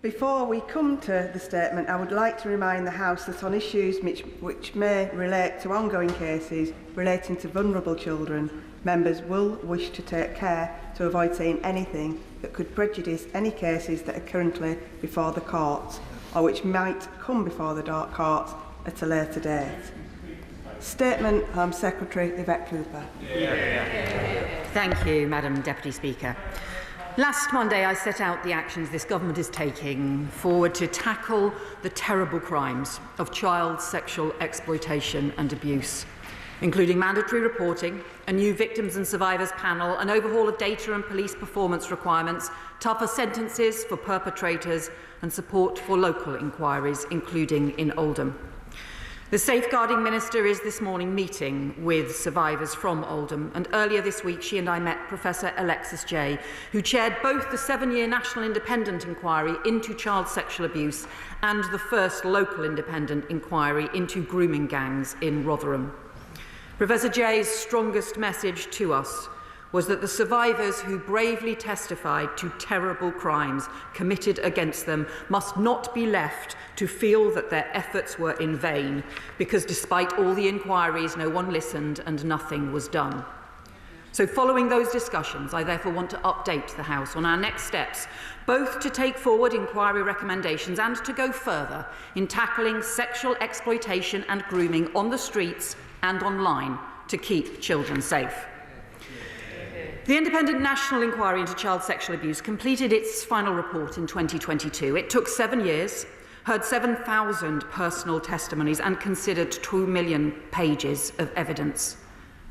Before we come to the statement, I would like to remind the House that on issues which may relate to ongoing cases relating to vulnerable children, members will wish to take care to avoid saying anything that could prejudice any cases that are currently before the courts or which might come before the courts at a later date. Statement, Home Secretary Yvette Cooper. Thank you, Madam Deputy Speaker. Last Monday, I set out the actions this government is taking forward to tackle the terrible crimes of child sexual exploitation and abuse, including mandatory reporting, a new victims and survivors panel, an overhaul of data and police performance requirements, tougher sentences for perpetrators, and support for local inquiries, including in Oldham. The Safeguarding Minister is this morning meeting with survivors from Oldham, and earlier this week she and I met Professor Alexis Jay, who chaired both the 7-year National Independent Inquiry into child sexual abuse and the first local independent inquiry into grooming gangs in Rotherham. Professor Jay's strongest message to us was that the survivors who bravely testified to terrible crimes committed against them must not be left to feel that their efforts were in vain, because despite all the inquiries, no one listened and nothing was done. So following those discussions, I therefore want to update the House on our next steps, both to take forward inquiry recommendations and to go further in tackling sexual exploitation and grooming on the streets and online to keep children safe. The Independent National Inquiry into Child Sexual Abuse completed its final report in 2022. It took 7 years, heard 7,000 personal testimonies and considered 2 million pages of evidence.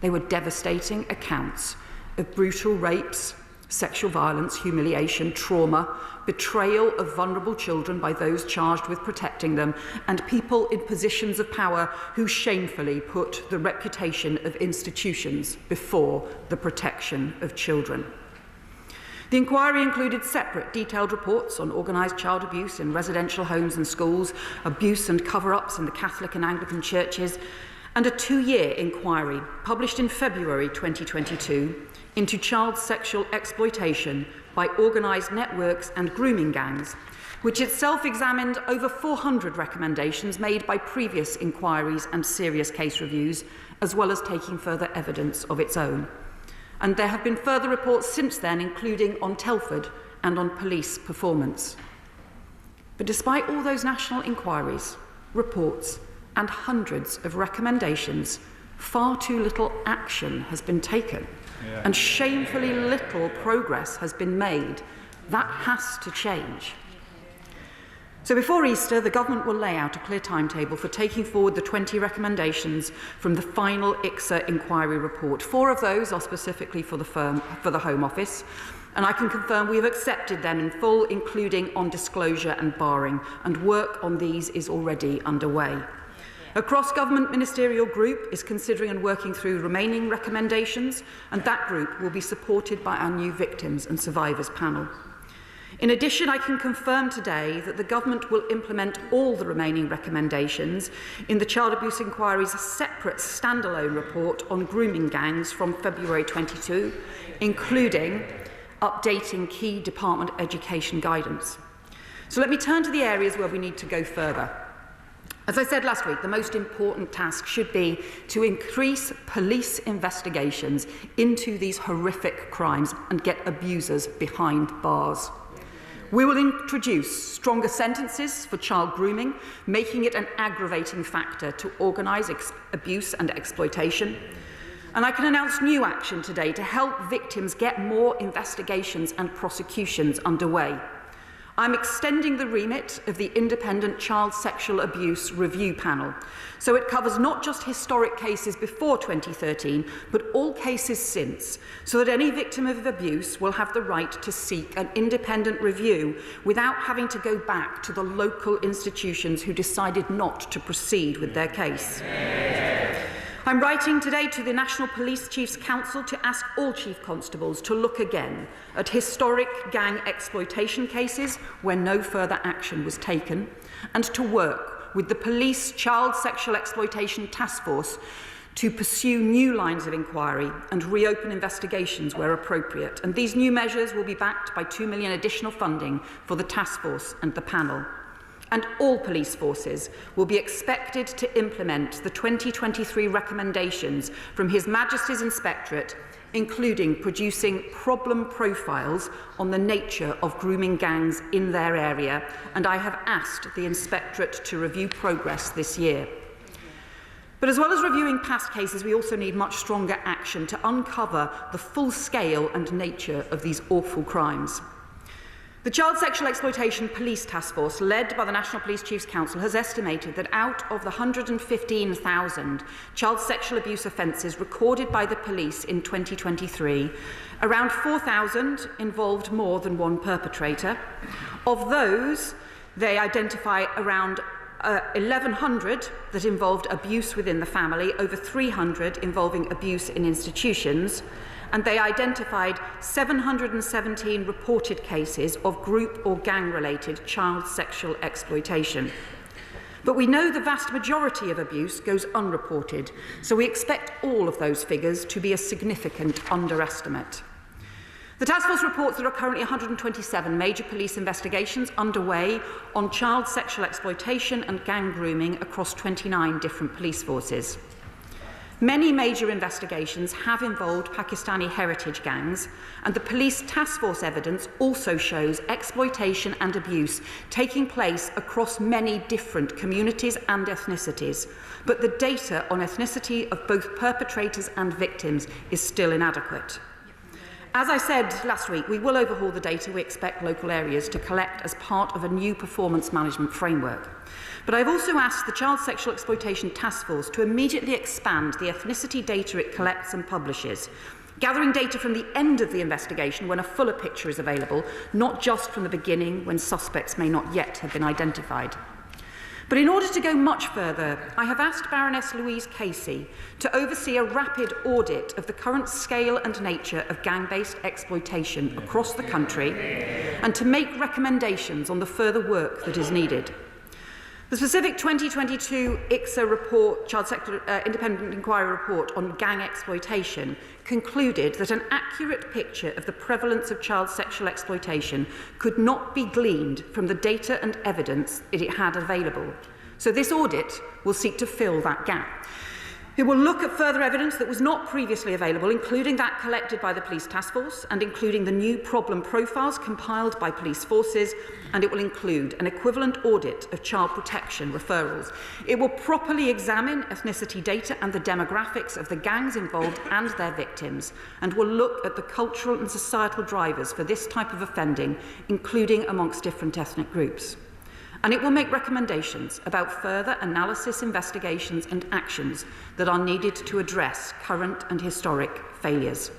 They were devastating accounts of brutal rapes, sexual violence, humiliation, trauma, betrayal of vulnerable children by those charged with protecting them, and people in positions of power who shamefully put the reputation of institutions before the protection of children. The inquiry included separate detailed reports on organised child abuse in residential homes and schools, abuse and cover-ups in the Catholic and Anglican churches, and a 2-year inquiry published in February 2022 into child sexual exploitation by organised networks and grooming gangs, which itself examined over 400 recommendations made by previous inquiries and serious case reviews, as well as taking further evidence of its own. And there have been further reports since then, including on Telford and on police performance. But despite all those national inquiries, reports, and hundreds of recommendations, far too little action has been taken, and shamefully little progress has been made. That has to change. So before Easter, the government will lay out a clear timetable for taking forward the 20 recommendations from the final ICSA inquiry report. 4 of those are specifically for the Home Office, and I can confirm we have accepted them in full, including on disclosure and barring, and work on these is already underway. A cross-government ministerial group is considering and working through remaining recommendations, and that group will be supported by our new Victims and Survivors panel. In addition, I can confirm today that the government will implement all the remaining recommendations in the Child Abuse Inquiry's separate standalone report on grooming gangs from February 22, including updating key department education guidance. So let me turn to the areas where we need to go further. As I said last week, the most important task should be to increase police investigations into these horrific crimes and get abusers behind bars. We will introduce stronger sentences for child grooming, making it an aggravating factor to organise abuse and exploitation. And I can announce new action today to help victims get more investigations and prosecutions underway. I'm extending the remit of the Independent Child Sexual Abuse Review Panel, so it covers not just historic cases before 2013, but all cases since, so that any victim of abuse will have the right to seek an independent review without having to go back to the local institutions who decided not to proceed with their case. I'm writing today to the National Police Chiefs Council to ask all Chief Constables to look again at historic gang exploitation cases where no further action was taken, and to work with the Police Child Sexual Exploitation Task Force to pursue new lines of inquiry and reopen investigations where appropriate. And these new measures will be backed by £2 million additional funding for the task force and the panel. And all police forces will be expected to implement the 2023 recommendations from His Majesty's Inspectorate, including producing problem profiles on the nature of grooming gangs in their area. And I have asked the Inspectorate to review progress this year. But as well as reviewing past cases, we also need much stronger action to uncover the full scale and nature of these awful crimes. The Child Sexual Exploitation Police Task Force, led by the National Police Chiefs Council, has estimated that out of the 115,000 child sexual abuse offences recorded by the police in 2023, around 4,000 involved more than one perpetrator. Of those, they identify around 1,100 that involved abuse within the family, over 300 involving abuse in institutions, and they identified 717 reported cases of group or gang-related child sexual exploitation. But we know the vast majority of abuse goes unreported, so we expect all of those figures to be a significant underestimate. The task force reports there are currently 127 major police investigations underway on child sexual exploitation and gang grooming across 29 different police forces. Many major investigations have involved Pakistani heritage gangs, and the police task force evidence also shows exploitation and abuse taking place across many different communities and ethnicities, but the data on ethnicity of both perpetrators and victims is still inadequate. As I said last week, we will overhaul the data we expect local areas to collect as part of a new performance management framework. But I've also asked the Child Sexual Exploitation Task Force to immediately expand the ethnicity data it collects and publishes, gathering data from the end of the investigation when a fuller picture is available, not just from the beginning when suspects may not yet have been identified. But in order to go much further, I have asked Baroness Louise Casey to oversee a rapid audit of the current scale and nature of gang-based exploitation across the country and to make recommendations on the further work that is needed. The specific 2022 ICSA report, Child Sector Independent Inquiry Report on gang exploitation, concluded that an accurate picture of the prevalence of child sexual exploitation could not be gleaned from the data and evidence that it had available. So this audit will seek to fill that gap. It will look at further evidence that was not previously available, including that collected by the Police Task Force and including the new problem profiles compiled by police forces, and it will include an equivalent audit of child protection referrals. It will properly examine ethnicity data and the demographics of the gangs involved and their victims, and will look at the cultural and societal drivers for this type of offending, including amongst different ethnic groups. And it will make recommendations about further analysis, investigations and actions that are needed to address current and historic failures.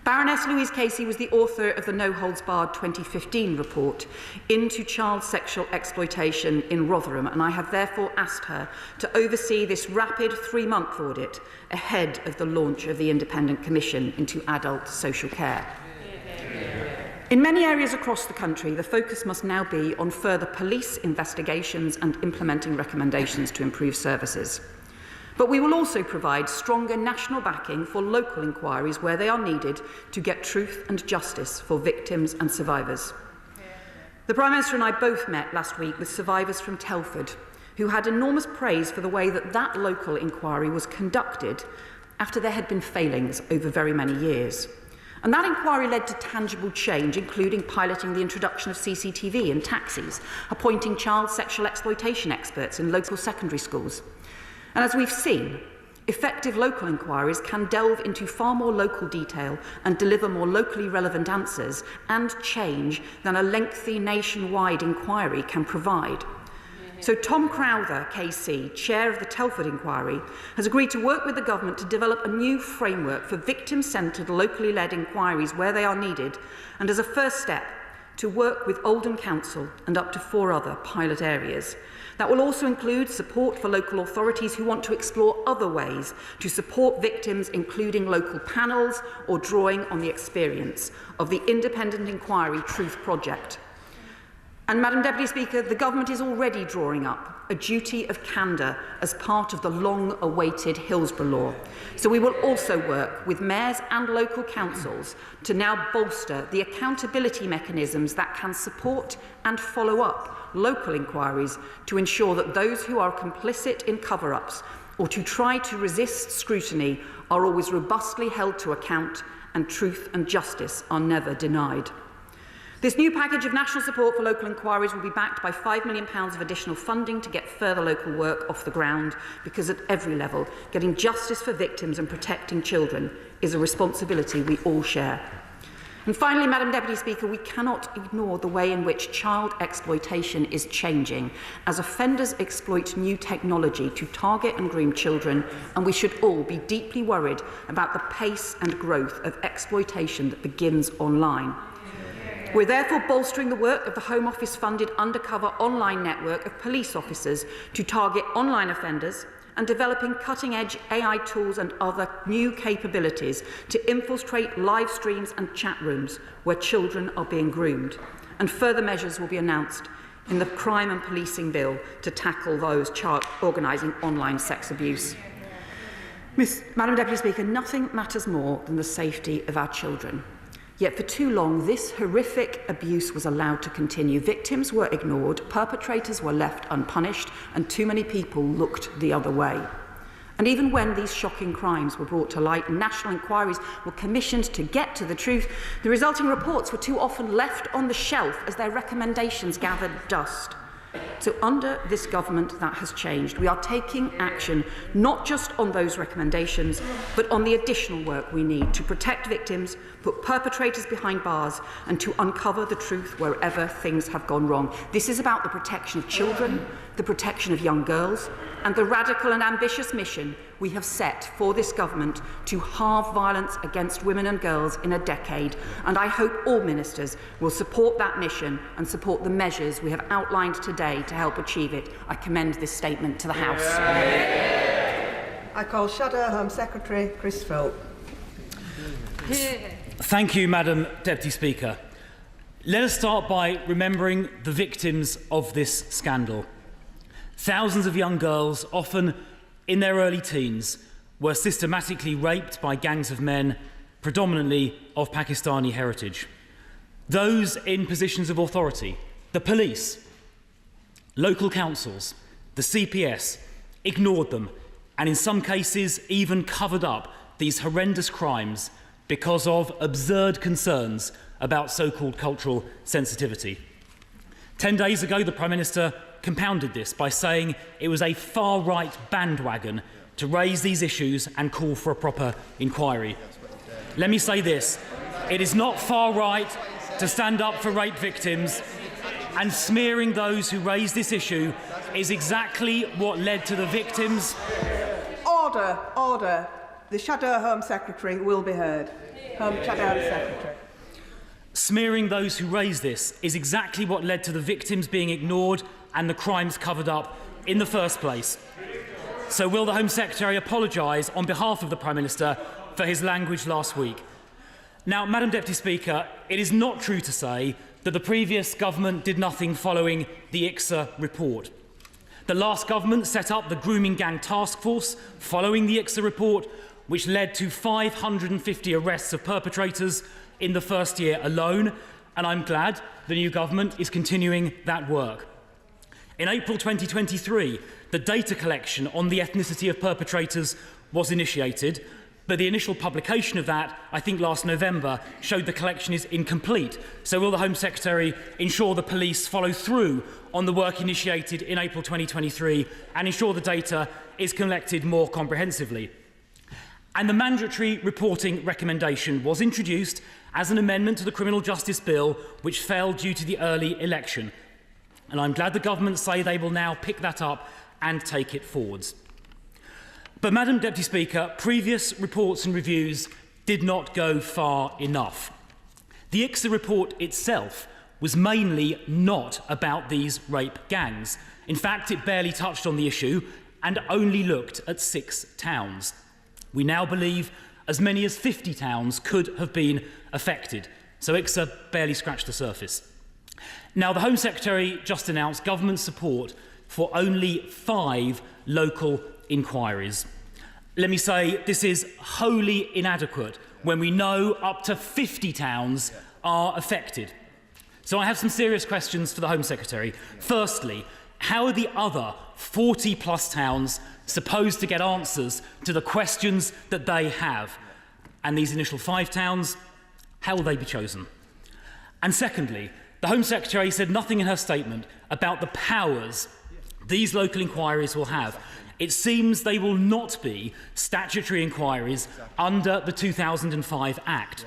Baroness Louise Casey was the author of the No Holds Barred 2015 report into child sexual exploitation in Rotherham, and I have therefore asked her to oversee this rapid 3-month audit ahead of the launch of the Independent Commission into Adult Social Care. In many areas across the country, the focus must now be on further police investigations and implementing recommendations to improve services. But we will also provide stronger national backing for local inquiries where they are needed to get truth and justice for victims and survivors. The Prime Minister and I both met last week with survivors from Telford, who had enormous praise for the way that that local inquiry was conducted after there had been failings over very many years. And that inquiry led to tangible change, including piloting the introduction of CCTV in taxis, appointing child sexual exploitation experts in local secondary schools. And as we've seen, effective local inquiries can delve into far more local detail and deliver more locally relevant answers and change than a lengthy nationwide inquiry can provide. So Tom Crowther, KC, Chair of the Telford Inquiry, has agreed to work with the Government to develop a new framework for victim-centred, locally led inquiries where they are needed, and as a first step, to work with Oldham Council and up to 4 other pilot areas. That will also include support for local authorities who want to explore other ways to support victims, including local panels or drawing on the experience of the Independent Inquiry Truth Project. And, Madam Deputy Speaker, the Government is already drawing up a duty of candour as part of the long-awaited Hillsborough Law. So we will also work with mayors and local councils to now bolster the accountability mechanisms that can support and follow up local inquiries to ensure that those who are complicit in cover-ups or to try to resist scrutiny are always robustly held to account and truth and justice are never denied. This new package of national support for local inquiries will be backed by £5 million of additional funding to get further local work off the ground, because at every level, getting justice for victims and protecting children is a responsibility we all share. And finally, Madam Deputy Speaker, we cannot ignore the way in which child exploitation is changing as offenders exploit new technology to target and groom children, and we should all be deeply worried about the pace and growth of exploitation that begins online. We're therefore bolstering the work of the Home Office-funded undercover online network of police officers to target online offenders and developing cutting-edge AI tools and other new capabilities to infiltrate live streams and chat rooms where children are being groomed. And further measures will be announced in the Crime and Policing Bill to tackle those organising online sex abuse. Madam Deputy Speaker, nothing matters more than the safety of our children. Yet for too long, this horrific abuse was allowed to continue. Victims were ignored, perpetrators were left unpunished, and too many people looked the other way. And even when these shocking crimes were brought to light and national inquiries were commissioned to get to the truth, the resulting reports were too often left on the shelf as their recommendations gathered dust. So under this government, that has changed. We are taking action not just on those recommendations, but on the additional work we need to protect victims, put perpetrators behind bars, and to uncover the truth wherever things have gone wrong. This is about the protection of children, the protection of young girls, and the radical and ambitious mission we have set for this government to halve violence against women and girls in a decade. And I hope all ministers will support that mission and support the measures we have outlined today to help achieve it. I commend this statement to the House. I call Shadow Home Secretary Chris Philp. Thank you, Madam Deputy Speaker. Let us start by remembering the victims of this scandal. Thousands of young girls, often in their early teens, were systematically raped by gangs of men, predominantly of Pakistani heritage. Those in positions of authority, the police, local councils, the CPS, ignored them, and in some cases even covered up these horrendous crimes because of absurd concerns about so-called cultural sensitivity. 10 days ago, the Prime Minister compounded this by saying it was a far-right bandwagon to raise these issues and call for a proper inquiry. Let me say this, it is not far-right to stand up for rape victims, and smearing those who raise this issue is exactly what led to the victims. Order, order. The Shadow Home Secretary will be heard. Shadow Home Secretary. Smearing those who raise this is exactly what led to the victims being ignored and the crimes covered up in the first place. So will the Home Secretary apologise on behalf of the Prime Minister for his language last week? Now, Madam Deputy Speaker, it is not true to say that the previous government did nothing following the ICSA report. The last government set up the Grooming Gang Task Force following the ICSA report, which led to 550 arrests of perpetrators in the first year alone, and I'm glad the new government is continuing that work. In April 2023, the data collection on the ethnicity of perpetrators was initiated, but the initial publication of that, I think last November, showed the collection is incomplete. So will the Home Secretary ensure the police follow through on the work initiated in April 2023 and ensure the data is collected more comprehensively? And the mandatory reporting recommendation was introduced as an amendment to the Criminal Justice Bill, which fell due to the early election. And I'm glad the government say they will now pick that up and take it forwards. But, Madam Deputy Speaker, previous reports and reviews did not go far enough. The ICSA report itself was mainly not about these rape gangs. In fact, it barely touched on the issue and only looked at 6 towns. We now believe as many as 50 towns could have been affected, so ICSA barely scratched the surface. Now, the Home Secretary just announced government support for only 5 local inquiries. Let me say this is wholly inadequate when we know up to 50 towns are affected. So I have some serious questions for the Home Secretary. Firstly, how are the other 40+ towns supposed to get answers to the questions that they have? And these initial 5 towns, how will they be chosen? And secondly, the Home Secretary said nothing in her statement about the powers these local inquiries will have. It seems they will not be statutory inquiries under the 2005 Act.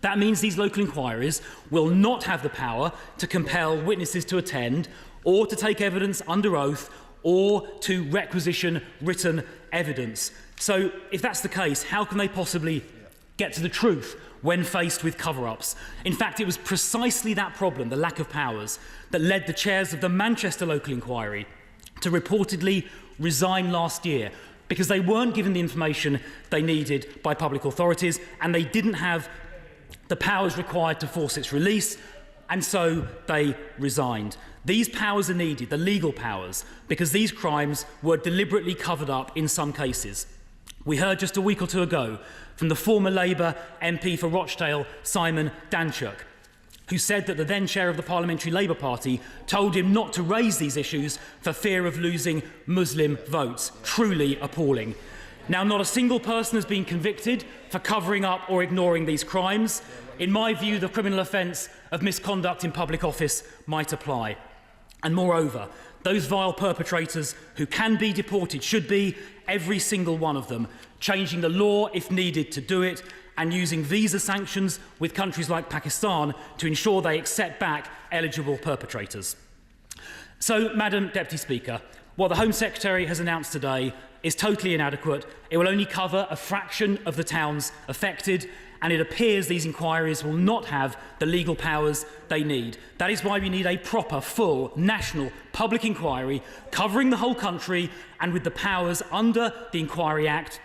That means these local inquiries will not have the power to compel witnesses to attend or to take evidence under oath or to requisition written evidence. So if that's the case, how can they possibly get to the truth when faced with cover-ups? In fact, it was precisely that problem, the lack of powers, that led the chairs of the Manchester local inquiry to reportedly resign last year, because they weren't given the information they needed by public authorities and they didn't have the powers required to force its release, and so they resigned. These powers are needed, the legal powers, because these crimes were deliberately covered up in some cases. We heard just a week or two ago from the former Labour MP for Rochdale, Simon Danchuk, who said that the then chair of the Parliamentary Labour Party told him not to raise these issues for fear of losing Muslim votes. Truly appalling. Now, not a single person has been convicted for covering up or ignoring these crimes. In my view, the criminal offence of misconduct in public office might apply. And moreover, those vile perpetrators who can be deported should be, every single one of them, changing the law if needed to do it, and using visa sanctions with countries like Pakistan to ensure they accept back eligible perpetrators. So, Madam Deputy Speaker, what the Home Secretary has announced today is totally inadequate. It will only cover a fraction of the towns affected, and it appears these inquiries will not have the legal powers they need. That is why we need a proper, full, national public inquiry covering the whole country and with the powers under the Inquiry Act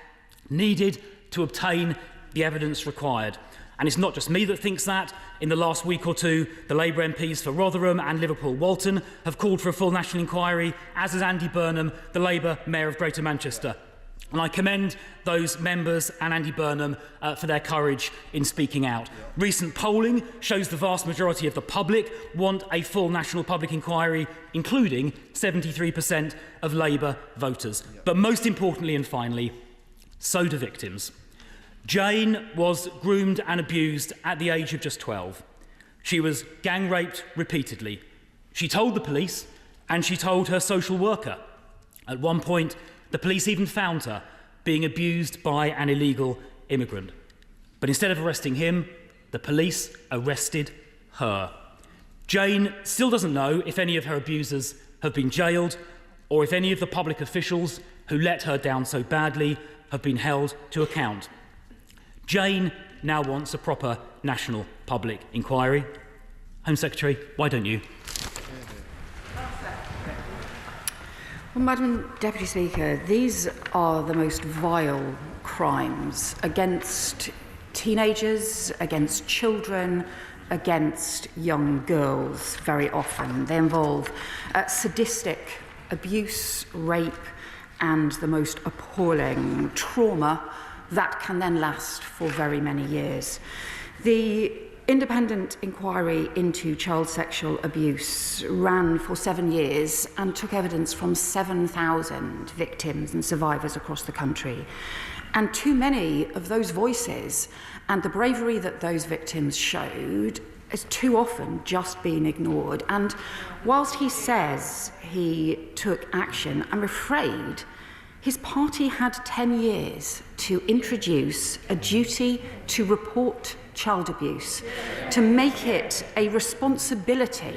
needed to obtain the evidence required. And it's not just me that thinks that. In the last week or two, the Labour MPs for Rotherham and Liverpool Walton have called for a full national inquiry, as has Andy Burnham, the Labour Mayor of Greater Manchester. And I commend those members and Andy Burnham for their courage in speaking out. Recent polling shows the vast majority of the public want a full national public inquiry, including 73% of Labour voters. But most importantly and finally, so do victims. Jane was groomed and abused at the age of just 12. She was gang raped repeatedly. She told the police and she told her social worker. At one point, the police even found her being abused by an illegal immigrant. But instead of arresting him, the police arrested her. Jane still doesn't know if any of her abusers have been jailed or if any of the public officials who let her down so badly have been held to account. Jane now wants a proper national public inquiry. Home Secretary, why don't you? Well, Madam Deputy Speaker, these are the most vile crimes against teenagers, against children, against young girls very often. They involve sadistic abuse, rape, and the most appalling trauma that can then last for very many years. The independent inquiry into child sexual abuse ran for 7 years and took evidence from 7,000 victims and survivors across the country. And too many of those voices and the bravery that those victims showed has too often just been ignored. And whilst he says he took action, I'm afraid his party had 10 years to introduce a duty to report child abuse, to make it a responsibility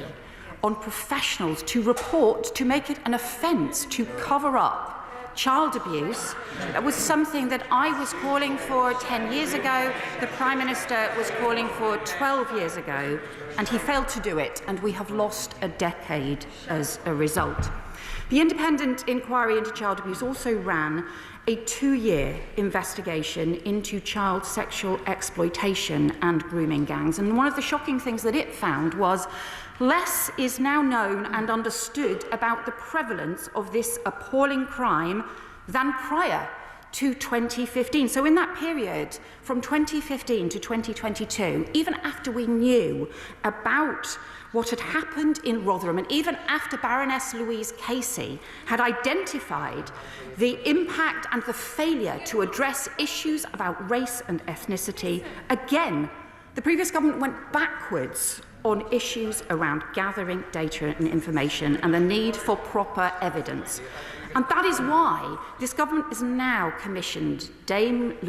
on professionals to report, to make it an offence to cover up child abuse. That was something that I was calling for 10 years ago, the Prime Minister was calling for 12 years ago, and he failed to do it, and we have lost a decade as a result. The independent inquiry into child abuse also ran a 2-year investigation into child sexual exploitation and grooming gangs. And one of the shocking things that it found was less is now known and understood about the prevalence of this appalling crime than prior to 2015. So in that period, from 2015 to 2022, even after we knew about what had happened in Rotherham, and even after Baroness Louise Casey had identified the impact and the failure to address issues about race and ethnicity, again, the previous government went backwards on issues around gathering data and information and the need for proper evidence. And that is why this government has now commissioned Baroness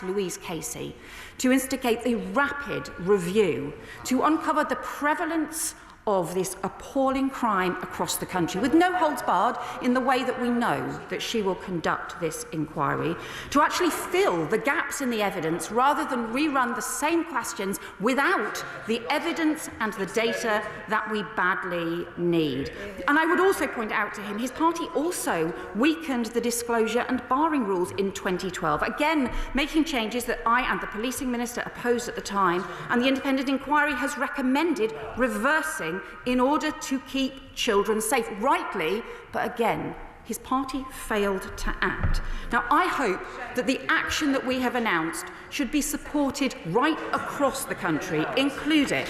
Louise Casey to instigate a rapid review to uncover the prevalence of this appalling crime across the country, with no holds barred in the way that we know that she will conduct this inquiry, to actually fill the gaps in the evidence rather than rerun the same questions without the evidence and the data that we badly need. And I would also point out to him, his party also weakened the disclosure and barring rules in 2012, again making changes that I and the policing minister opposed at the time, and the independent inquiry has recommended reversing in order to keep children safe. Rightly, but again, his party failed to act. Now, I hope that the action that we have announced should be supported right across the country, including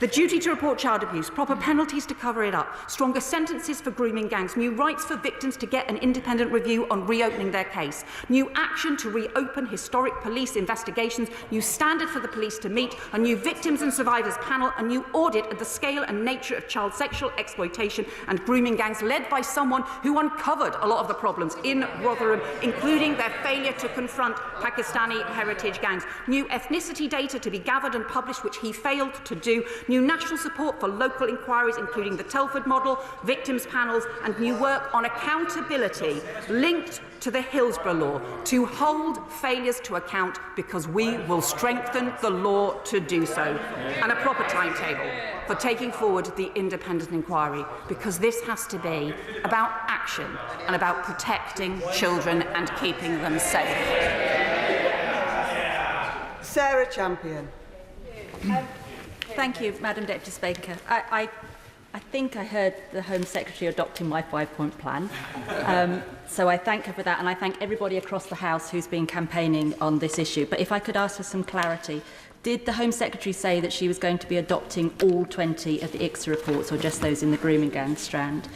the duty to report child abuse, proper penalties to cover it up, stronger sentences for grooming gangs, new rights for victims to get an independent review on reopening their case, new action to reopen historic police investigations, new standard for the police to meet, a new victims and survivors panel, a new audit of the scale and nature of child sexual exploitation and grooming gangs, led by someone who uncovered a lot of the problems in Rotherham, including their failure to confront Pakistani heritage gangs, new ethnicity data to be gathered and published, which he failed to do, new national support for local inquiries, including the Telford model, victims panels, and new work on accountability linked to the Hillsborough law to hold failures to account, because we will strengthen the law to do so, and a proper timetable for taking forward the independent inquiry, because this has to be about action and about protecting children and keeping them safe. Sarah Champion. Thank you, Madam Deputy Speaker. I think I heard the Home Secretary adopting my 5-point plan. So I thank her for that, and I thank everybody across the House who's been campaigning on this issue. But if I could ask for some clarity, did the Home Secretary say that she was going to be adopting all 20 of the ICSA reports, or just those in the grooming gang strand?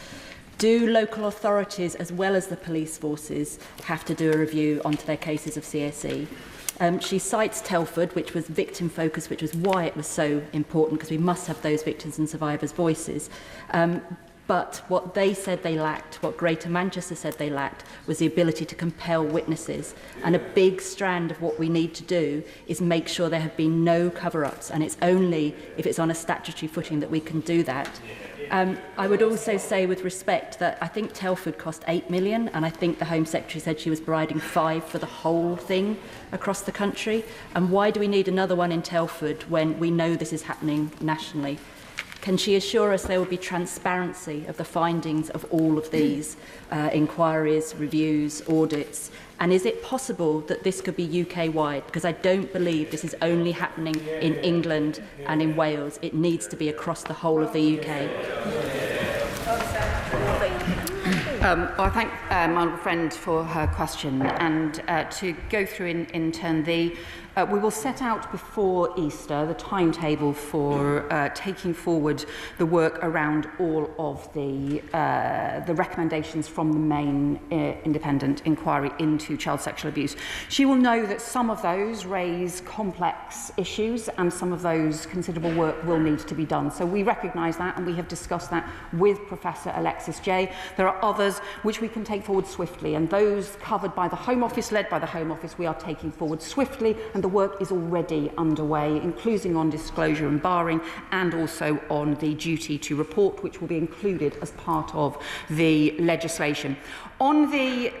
Do local authorities, as well as the police forces, have to do a review onto their cases of CSE? She cites Telford, which was victim-focused, which was why it was so important, because we must have those victims and survivors' voices. But what they said they lacked, what Greater Manchester said they lacked, was the ability to compel witnesses. And a big strand of what we need to do is make sure there have been no cover-ups, and it's only if it's on a statutory footing that we can do that. I would also say, with respect, that I think Telford cost £8 million, and I think the Home Secretary said she was providing £5 million for the whole thing across the country. And why do we need another one in Telford when we know this is happening nationally? Can she assure us there will be transparency of the findings of all of these inquiries, reviews, audits? And is it possible that this could be UK-wide? Because I don't believe this is only happening in England and in Wales. It needs to be across the whole of the UK. Well, I thank my honourable friend for her question, and to go through in turn we will set out before Easter the timetable for taking forward the work around all of the recommendations from the main independent inquiry into child sexual abuse. She will know that some of those raise complex issues, and some of those considerable work will need to be done. So we recognise that, and we have discussed that with Professor Alexis Jay. There are others which we can take forward swiftly, and those covered by the Home Office, led by the Home Office, we are taking forward swiftly, and the work is already underway, including on disclosure and barring, and also on the duty to report, which will be included as part of the legislation. On the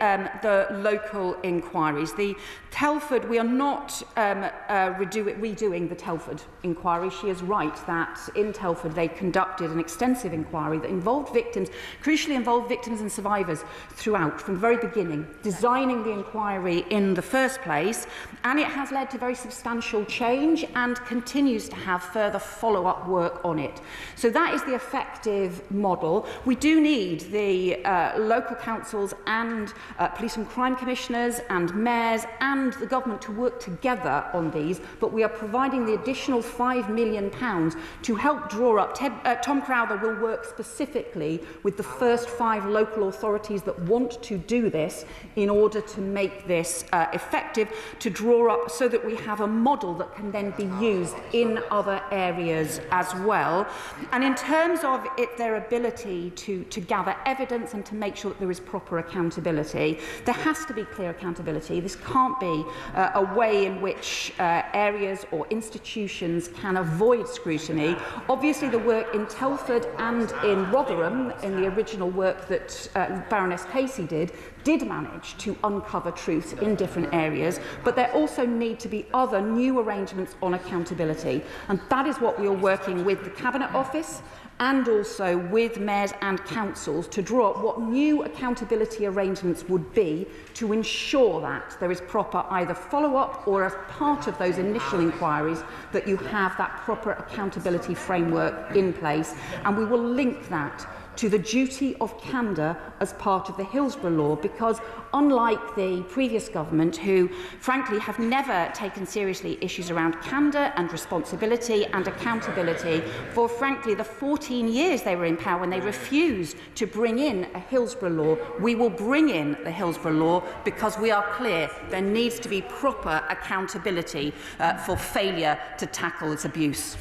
local inquiries, the Telford, we are not redoing the Telford inquiry. She is right that in Telford they conducted an extensive inquiry that involved victims, crucially involved victims and survivors throughout, from the very beginning, designing the inquiry in the first place, and it has led to very substantial change and continues to have further follow-up work on it. So that is the effective model. We do need the local councils and police and crime commissioners and mayors and the government to work together on these, but we are providing the additional £5 million to help draw up. Tom Crowther will work specifically with the first 5 local authorities that want to do this in order to make this effective, to draw up so that we have a model that can then be used in other areas as well. And in terms of their ability to gather evidence and to make sure that there is proper accountability, there has to be clear accountability. This can't be a way in which areas or institutions can avoid scrutiny. Obviously, the work in Telford and in Rotherham, in the original work that Baroness Casey did manage to uncover truth in different areas, but there also need to be other new arrangements on accountability. And that is what we are working with the Cabinet Office and also with mayors and councils to draw up what new accountability arrangements would be to ensure that there is proper either follow-up or as part of those initial inquiries that you have that proper accountability framework in place. And we will link that to the duty of candour as part of the Hillsborough law, because unlike the previous government, who frankly have never taken seriously issues around candour and responsibility and accountability for frankly the 14 years they were in power when they refused to bring in a Hillsborough law, we will bring in the Hillsborough law because we are clear there needs to be proper accountability for failure to tackle its abuse.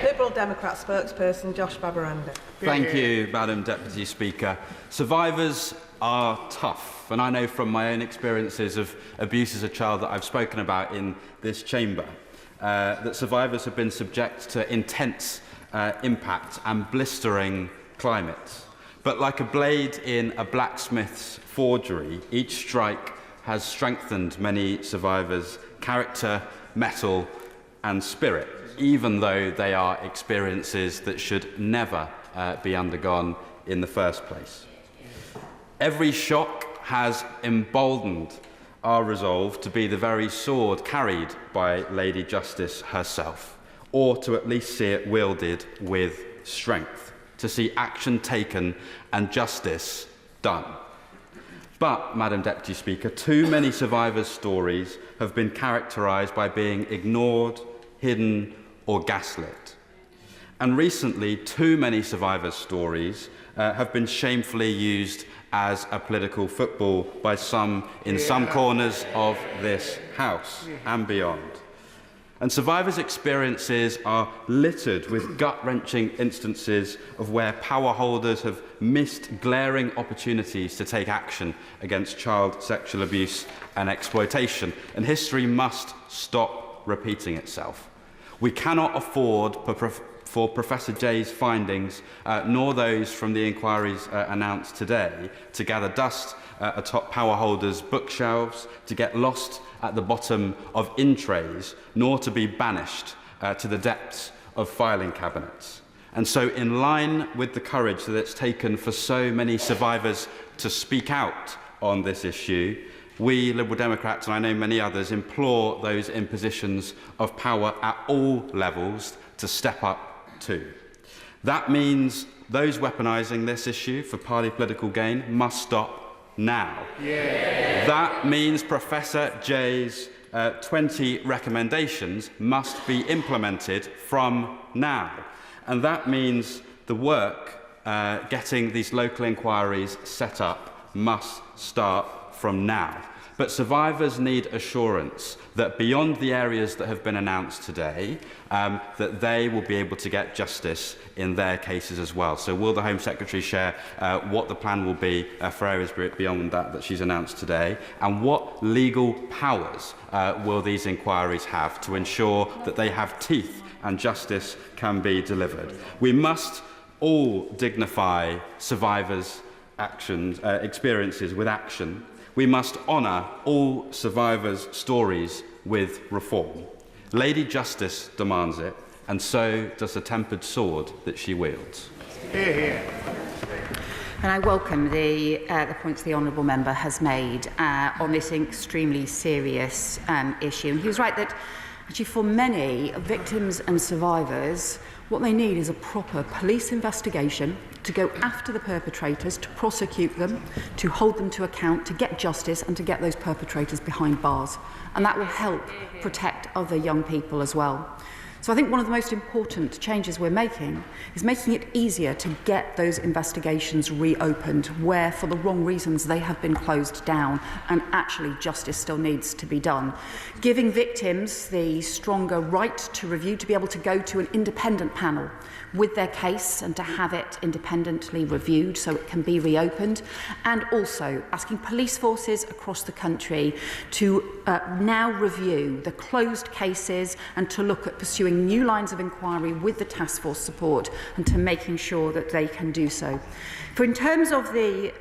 Liberal Democrat spokesperson Josh Babaranda. Thank you, Madam Deputy Speaker. Survivors are tough, and I know from my own experiences of abuse as a child that I've spoken about in this chamber, that survivors have been subject to intense impact and blistering climates. But like a blade in a blacksmith's forgery, each strike has strengthened many survivors' character, mettle and spirit, even though they are experiences that should never be undergone in the first place. Every shock has emboldened our resolve to be the very sword carried by Lady Justice herself, or to at least see it wielded with strength, to see action taken and justice done. But, Madam Deputy Speaker, too many survivors' stories have been characterised by being ignored, hidden or gaslit. And recently, too many survivors' stories have been shamefully used as a political football by some in some corners of this House and beyond. And survivors' experiences are littered with gut-wrenching instances of where power holders have missed glaring opportunities to take action against child sexual abuse and exploitation. And history must stop repeating itself. We cannot afford for Professor Jay's findings, nor those from the inquiries announced today, to gather dust atop power holders' bookshelves, to get lost at the bottom of in-trays, nor to be banished to the depths of filing cabinets. And so, in line with the courage that it's taken for so many survivors to speak out on this issue, we Liberal Democrats, and I know many others, implore those in positions of power at all levels to step up too. That means those weaponising this issue for party political gain must stop now. Yeah. That means Professor Jay's 20 recommendations must be implemented from now. And that means the work getting these local inquiries set up must start from now. But survivors need assurance that beyond the areas that have been announced today, that they will be able to get justice in their cases as well. So will the Home Secretary share what the plan will be for areas beyond that she's announced today, and what legal powers will these inquiries have to ensure that they have teeth and justice can be delivered? We must all dignify survivors experiences with action. We must honour all survivors' stories with reform. Lady Justice demands it, and so does the tempered sword that she wields. Hear, hear. And I welcome the points the honourable member has made on this extremely serious issue. And he was right that actually for many victims and survivors, what they need is a proper police investigation to go after the perpetrators, to prosecute them, to hold them to account, to get justice and to get those perpetrators behind bars. And that will help protect other young people as well. So I think one of the most important changes we're making is making it easier to get those investigations reopened where, for the wrong reasons, they have been closed down and actually justice still needs to be done. Giving victims the stronger right to review, to be able to go to an independent panel with their case and to have it independently reviewed so it can be reopened, and also asking police forces across the country to now review the closed cases and to look at pursuing new lines of inquiry with the task force support and to making sure that they can do so. For in terms of the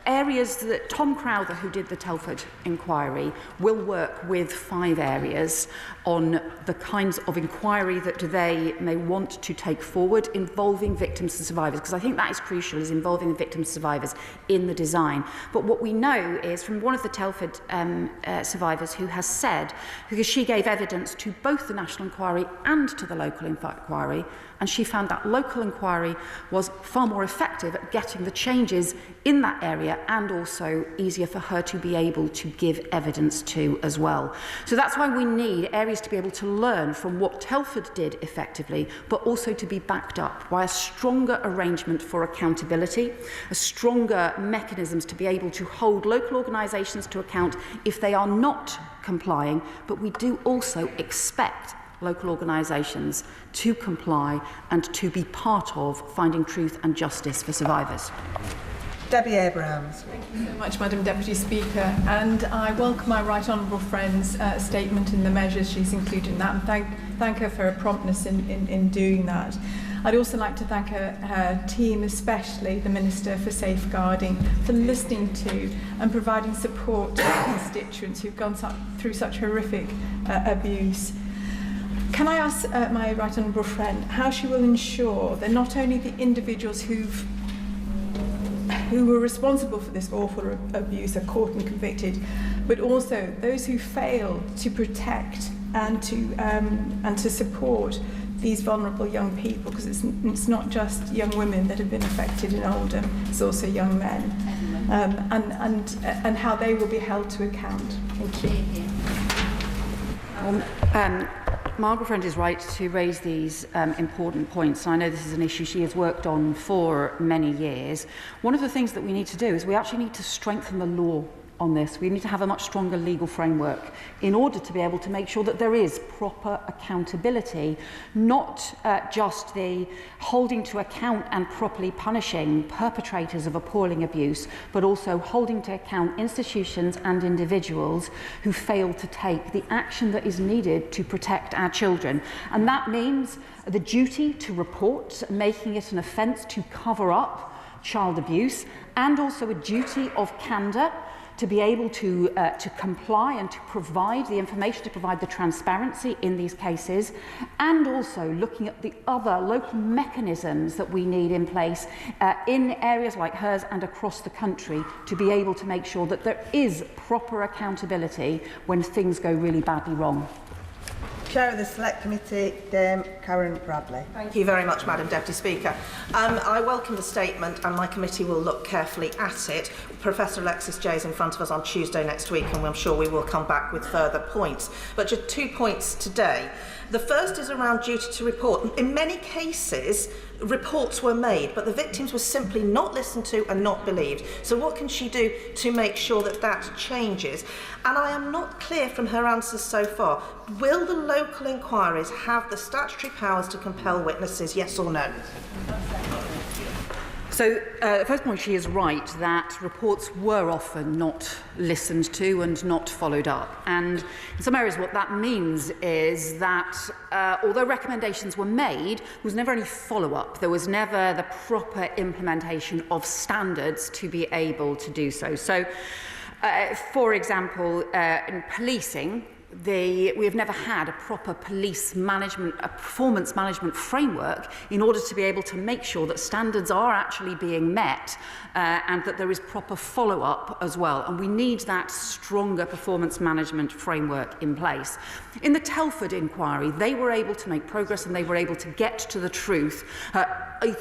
areas that Tom Crowther, who did the Telford inquiry, will work with 5 areas on the kinds of inquiry that they may want to take forward involving victims and survivors, because I think that is crucial, is involving the victims and survivors in the design. But what we know is from one of the Telford survivors who has said, because she gave evidence to both the national inquiry and to the local inquiry, and she found that local inquiry was far more effective at getting the changes in that area and also easier for her to be able to give evidence to as well. So that's why we need areas to be able to learn from what Telford did effectively, but also to be backed up by a stronger arrangement for accountability, a stronger mechanisms to be able to hold local organisations to account if they are not complying, but we do also expect local organisations to comply and to be part of finding truth and justice for survivors. Debbie Abrahams. Thank you so much, Madam Deputy Speaker, and I welcome my right honourable friend's statement and the measures she's included in that, and thank her for her promptness in doing that. I'd also like to thank her team, especially the Minister for Safeguarding, for listening to and providing support to our constituents who've gone through such horrific abuse. Can I ask my right honourable friend how she will ensure that not only the individuals who were responsible for this awful abuse are caught and convicted, but also those who fail to protect and to support these vulnerable young people, because it's not just young women that have been affected in Oldham, it's also young men, and how they will be held to account. Thank you. Margaret Friend is right to raise these important points. I know this is an issue she has worked on for many years. One of the things that we need to do is we actually need to strengthen the law on this. We need to have a much stronger legal framework in order to be able to make sure that there is proper accountability, not just the holding to account and properly punishing perpetrators of appalling abuse, but also holding to account institutions and individuals who fail to take the action that is needed to protect our children. And that means the duty to report, making it an offence to cover up child abuse, and also a duty of candour to be able to comply and to provide the information, to provide the transparency in these cases, and also looking at the other local mechanisms that we need in place in areas like hers and across the country to be able to make sure that there is proper accountability when things go really badly wrong. Chair of the Select Committee, Dame Karen Bradley. Thank you very much, Madam Deputy Speaker. I welcome the statement and my committee will look carefully at it. Professor Alexis Jay is in front of us on Tuesday next week and I'm sure we will come back with further points. But just 2 points today. The first is around duty to report. In many cases, reports were made, but the victims were simply not listened to and not believed. So what can she do to make sure that that changes? And I am not clear from her answers so far. Will the local inquiries have the statutory powers to compel witnesses, yes or no? So, the first point, she is right that reports were often not listened to and not followed up. And in some areas, what that means is that although recommendations were made, there was never any follow-up. There was never the proper implementation of standards to be able to do so. So, for example, in policing, we have never had a proper police management, a performance management framework in order to be able to make sure that standards are actually being met and that there is proper follow-up as well. And we need that stronger performance management framework in place. In the Telford inquiry, they were able to make progress and they were able to get to the truth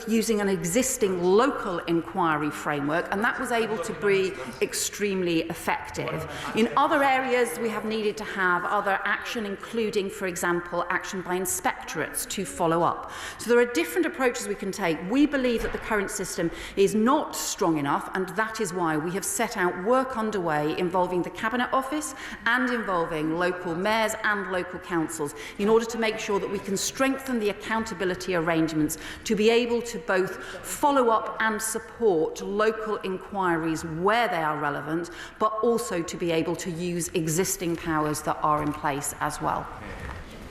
using an existing local inquiry framework, and that was able to be extremely effective. In other areas, we have needed to have other action, including, for example, action by inspectorates to follow up. So there are different approaches we can take. We believe that the current system is not strong enough, and that is why we have set out work underway involving the Cabinet Office and involving local mayors and local councils in order to make sure that we can strengthen the accountability arrangements to be able to both follow up and support local inquiries where they are relevant, but also to be able to use existing powers that are in place as well.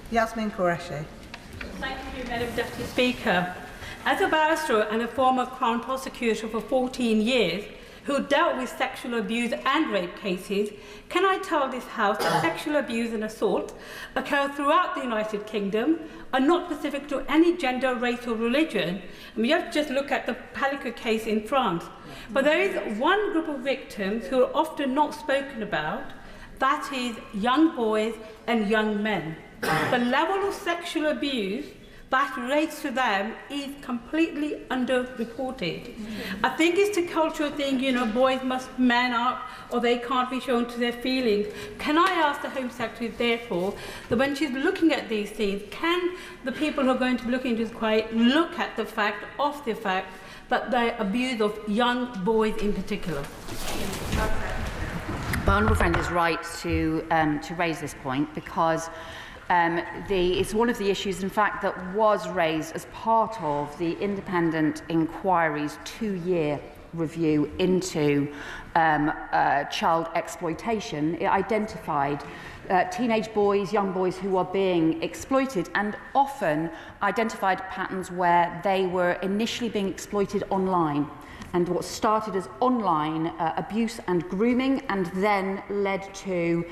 Yasmin Qureshi. Thank you, Madam Deputy Speaker. As a barrister and a former Crown prosecutor for 14 years, who dealt with sexual abuse and rape cases, can I tell this House that sexual abuse and assault occur throughout the United Kingdom, are not specific to any gender, race or religion. And we have to just look at the Palico case in France. But there is one group of victims who are often not spoken about, that is young boys and young men. The level of sexual abuse that relates to them is completely underreported. I think it's a cultural thing, you know, boys must man up or they can't be shown to their feelings. Can I ask the Home Secretary, therefore, that when she's looking at these things, can the people who are going to be looking into this inquiry look at the fact that the abuse of young boys in particular? My honourable friend is right to raise this point because it's one of the issues, in fact, that was raised as part of the independent inquiry's 2-year review into child exploitation. It identified teenage boys, young boys who are being exploited, and often identified patterns where they were initially being exploited online. And what started as online abuse and grooming and then led to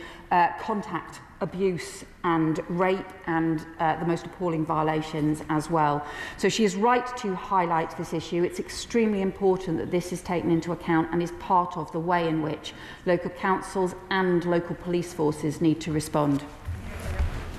contact abuse and rape and the most appalling violations as well. So she is right to highlight this issue. It's extremely important that this is taken into account and is part of the way in which local councils and local police forces need to respond.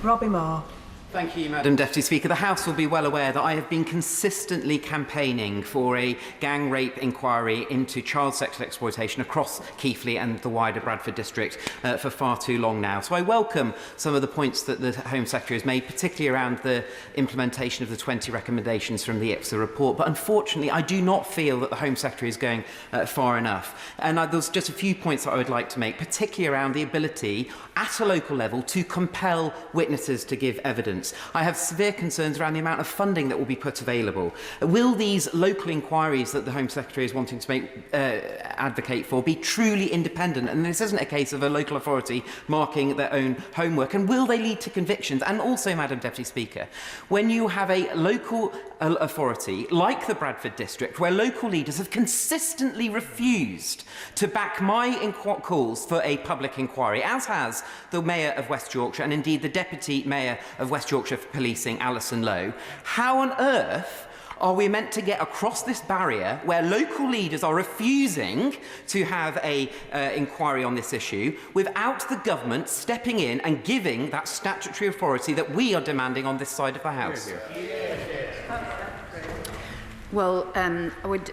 Robbie Moore. Thank you, Madam Deputy Speaker. The House will be well aware that I have been consistently campaigning for a gang rape inquiry into child sexual exploitation across Keighley and the wider Bradford district for far too long now. So I welcome some of the points that the Home Secretary has made, particularly around the implementation of the 20 recommendations from the IPSA report. But unfortunately, I do not feel that the Home Secretary is going far enough. And there's just a few points that I would like to make, particularly around the ability at a local level to compel witnesses to give evidence. I have severe concerns around the amount of funding that will be put available. Will these local inquiries that the Home Secretary is wanting to advocate for be truly independent? And this isn't a case of a local authority marking their own homework. And will they lead to convictions? And also, Madam Deputy Speaker, when you have a local authority like the Bradford district, where local leaders have consistently refused to back my calls for a public inquiry, as has the Mayor of West Yorkshire and indeed the Deputy Mayor of West Yorkshire for Policing, Alison Lowe, how on earth are we meant to get across this barrier where local leaders are refusing to have an inquiry on this issue without the government stepping in and giving that statutory authority that we are demanding on this side of the House? Well, I would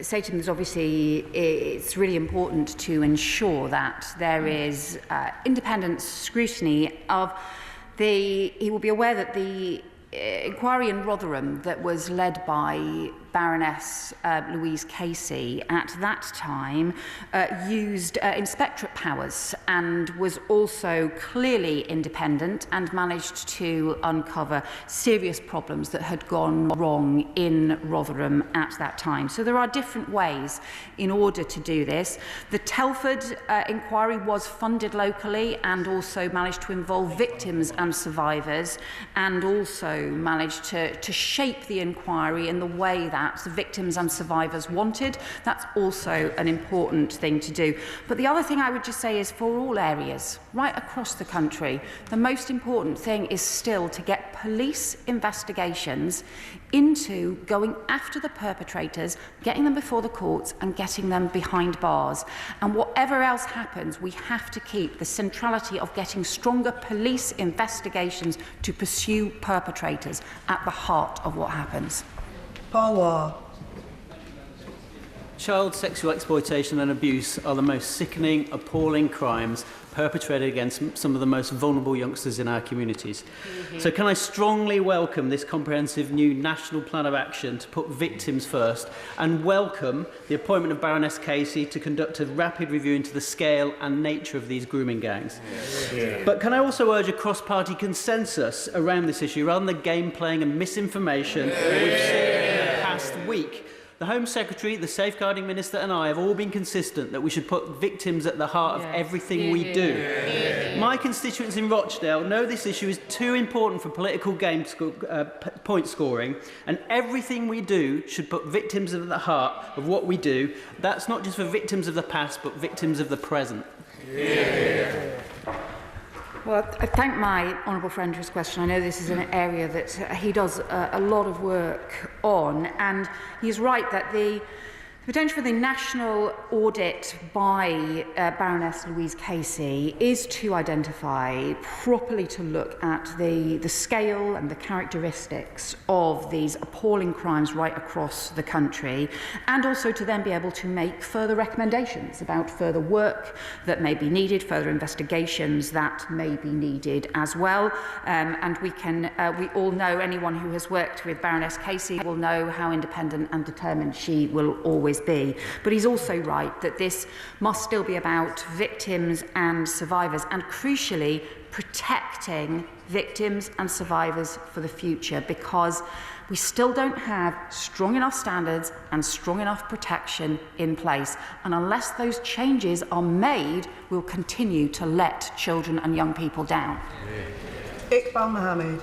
say to them that obviously it's really important to ensure that there is independent scrutiny of he will be aware that the inquiry in Rotherham that was led by Baroness Louise Casey at that time used inspectorate powers and was also clearly independent and managed to uncover serious problems that had gone wrong in Rotherham at that time. So there are different ways in order to do this. The Telford inquiry was funded locally and also managed to involve victims and survivors, and also managed to shape the inquiry in the way that the victims and survivors wanted. That's also an important thing to do. But the other thing I would just say is, for all areas, right across the country, the most important thing is still to get police investigations into going after the perpetrators, getting them before the courts and getting them behind bars. And whatever else happens, we have to keep the centrality of getting stronger police investigations to pursue perpetrators at the heart of what happens. Paul Waugh. Child sexual exploitation and abuse are the most sickening, appalling crimes perpetrated against some of the most vulnerable youngsters in our communities. So can I strongly welcome this comprehensive new national plan of action to put victims first, and welcome the appointment of Baroness Casey to conduct a rapid review into the scale and nature of these grooming gangs. But can I also urge a cross-party consensus around this issue rather than the game playing and misinformation we've seen in the past week? The Home Secretary, the Safeguarding Minister and I have all been consistent that we should put victims at the heart of everything we do. My constituents in Rochdale know this issue is too important for political game point scoring, and everything we do should put victims at the heart of what we do. That's not just for victims of the past, but victims of the present. Well, I thank my honourable friend for his question. I know this is an area that he does a lot of work on, and he's right that the potential for the national audit by Baroness Louise Casey is to identify, properly to look at the scale and the characteristics of these appalling crimes right across the country, and also to then be able to make further recommendations about further work that may be needed, further investigations that may be needed as well. And we all know, anyone who has worked with Baroness Casey will know how independent and determined she will always be. But he's also right that this must still be about victims and survivors, and crucially protecting victims and survivors for the future, because we still don't have strong enough standards and strong enough protection in place. And unless those changes are made, we'll continue to let children and young people down. Iqbal Mohammed.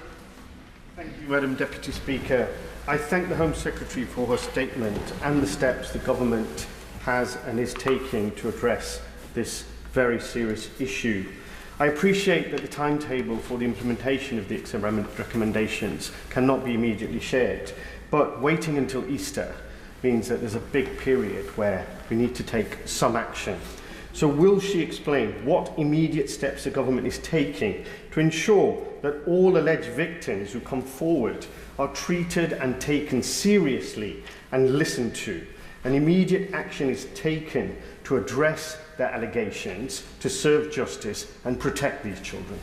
Thank you, Madam Deputy Speaker. I thank the Home Secretary for her statement and the steps the government has and is taking to address this very serious issue. I appreciate that the timetable for the implementation of the recommendations cannot be immediately shared, but waiting until Easter means that there's a big period where we need to take some action. So will she explain what immediate steps the government is taking to ensure that all alleged victims who come forward are treated and taken seriously and listened to, and immediate action is taken to address their allegations, to serve justice and protect these children?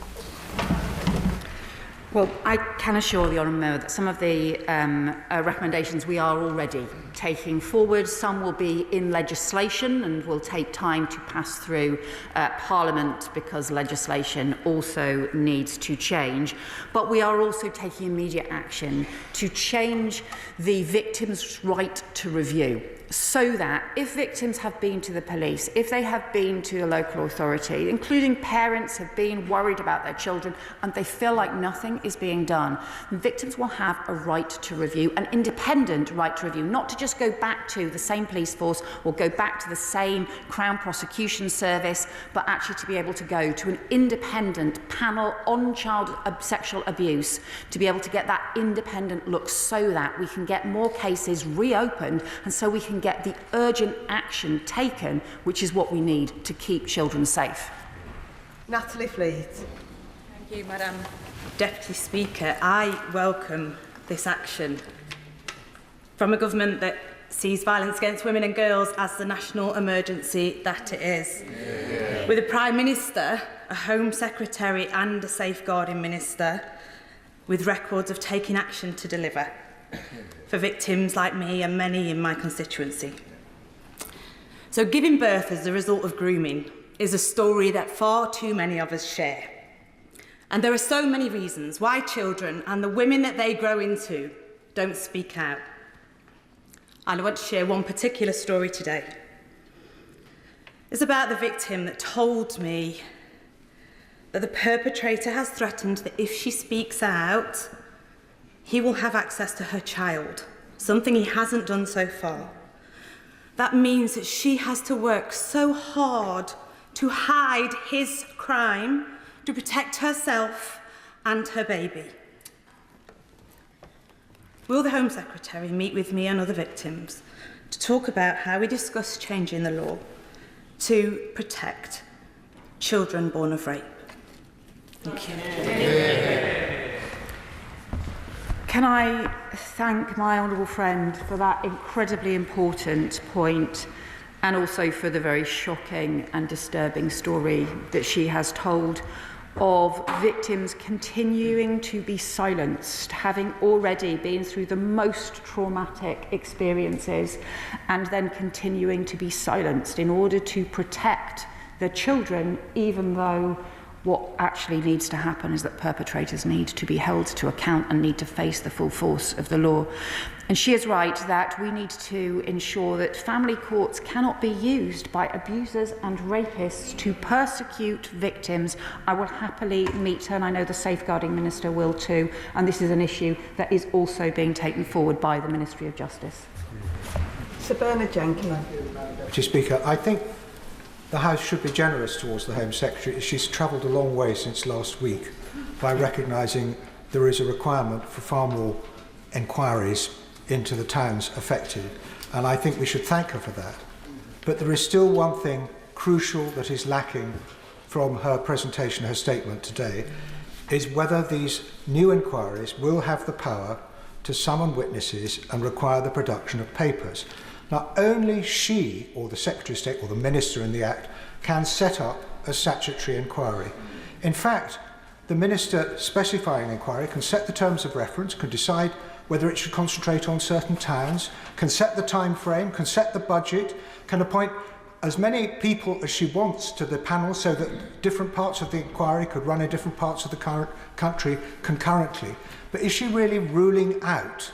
Well, I can assure the Honourable Member that some of the recommendations we are already taking forward. Some will be in legislation and will take time to pass through Parliament, because legislation also needs to change. But we are also taking immediate action to change the victim's right to review, so that if victims have been to the police, if they have been to a local authority, including parents have been worried about their children and they feel like nothing is being done, victims will have a right to review, an independent right to review, not to just go back to the same police force or go back to the same Crown Prosecution Service, but actually to be able to go to an independent panel on child sexual abuse, to be able to get that independent look, so that we can get more cases reopened and so we can get the urgent action taken, which is what we need to keep children safe. Natalie Fleet. Thank you, Madam Deputy Speaker. I welcome this action from a government that sees violence against women and girls as the national emergency that it is. Yeah. With a Prime Minister, a Home Secretary and a Safeguarding Minister with records of taking action to deliver. for victims like me and many in my constituency. So giving birth as the result of grooming is a story that far too many of us share. And there are so many reasons why children and the women that they grow into don't speak out. And I want to share one particular story today. It's about the victim that told me that the perpetrator has threatened that if she speaks out, he will have access to her child, something he hasn't done so far. That means that she has to work so hard to hide his crime to protect herself and her baby. Will the Home Secretary meet with me and other victims to talk about how we discuss changing the law to protect children born of rape? Thank you. Can I thank my honourable friend for that incredibly important point, and also for the very shocking and disturbing story that she has told of victims continuing to be silenced, having already been through the most traumatic experiences, and then continuing to be silenced in order to protect their children, even though what actually needs to happen is that perpetrators need to be held to account and need to face the full force of the law. And she is right that we need to ensure that family courts cannot be used by abusers and rapists to persecute victims. I will happily meet her, and I know the Safeguarding Minister will too, and this is an issue that is also being taken forward by the Ministry of Justice. Sir Bernard Jenkins. Deputy Speaker, I think the House should be generous towards the Home Secretary. She's travelled a long way since last week by recognising there is a requirement for far more inquiries into the towns affected, and I think we should thank her for that. But there is still one thing crucial that is lacking from her presentation, her statement today, is whether these new inquiries will have the power to summon witnesses and require the production of papers. Now, only she, or the Secretary of State, or the Minister in the Act, can set up a statutory inquiry. In fact, the Minister specifying an inquiry can set the terms of reference, can decide whether it should concentrate on certain towns, can set the time frame, can set the budget, can appoint as many people as she wants to the panel so that different parts of the inquiry could run in different parts of the country concurrently. But is she really ruling out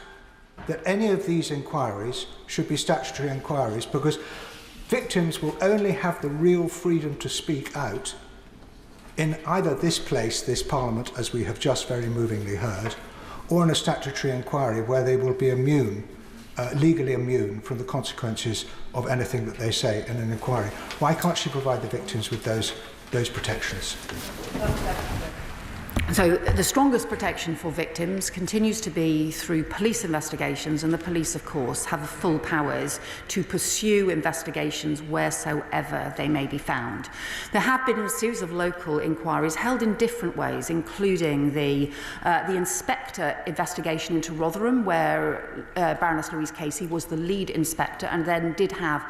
that any of these inquiries should be statutory inquiries? Because victims will only have the real freedom to speak out in either this place, this Parliament, as we have just very movingly heard, or in a statutory inquiry where they will be immune, legally immune from the consequences of anything that they say in an inquiry. Why can't she provide the victims with those protections? So the strongest protection for victims continues to be through police investigations, and the police, of course, have full powers to pursue investigations wheresoever they may be found. There have been a series of local inquiries held in different ways, including the inspector investigation into Rotherham, where Baroness Louise Casey was the lead inspector and then did have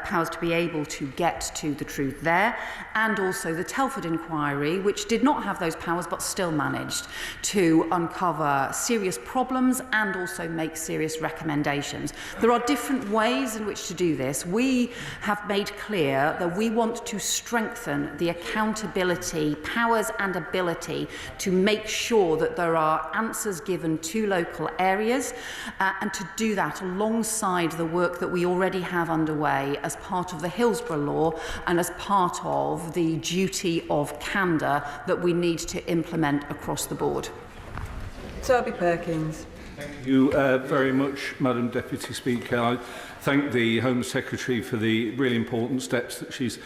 powers to be able to get to the truth there, and also the Telford inquiry, which did not have those powers but still managed to uncover serious problems and also make serious recommendations. There are different ways in which to do this. We have made clear that we want to strengthen the accountability, powers and ability to make sure that there are answers given to local areas, and to do that alongside the work that we already have underway as part of the Hillsborough Law and as part of the duty of candour that we need to implement across the board. Toby Perkins. Thank you very much, Madam Deputy Speaker. I thank the Home Secretary for the really important steps that she's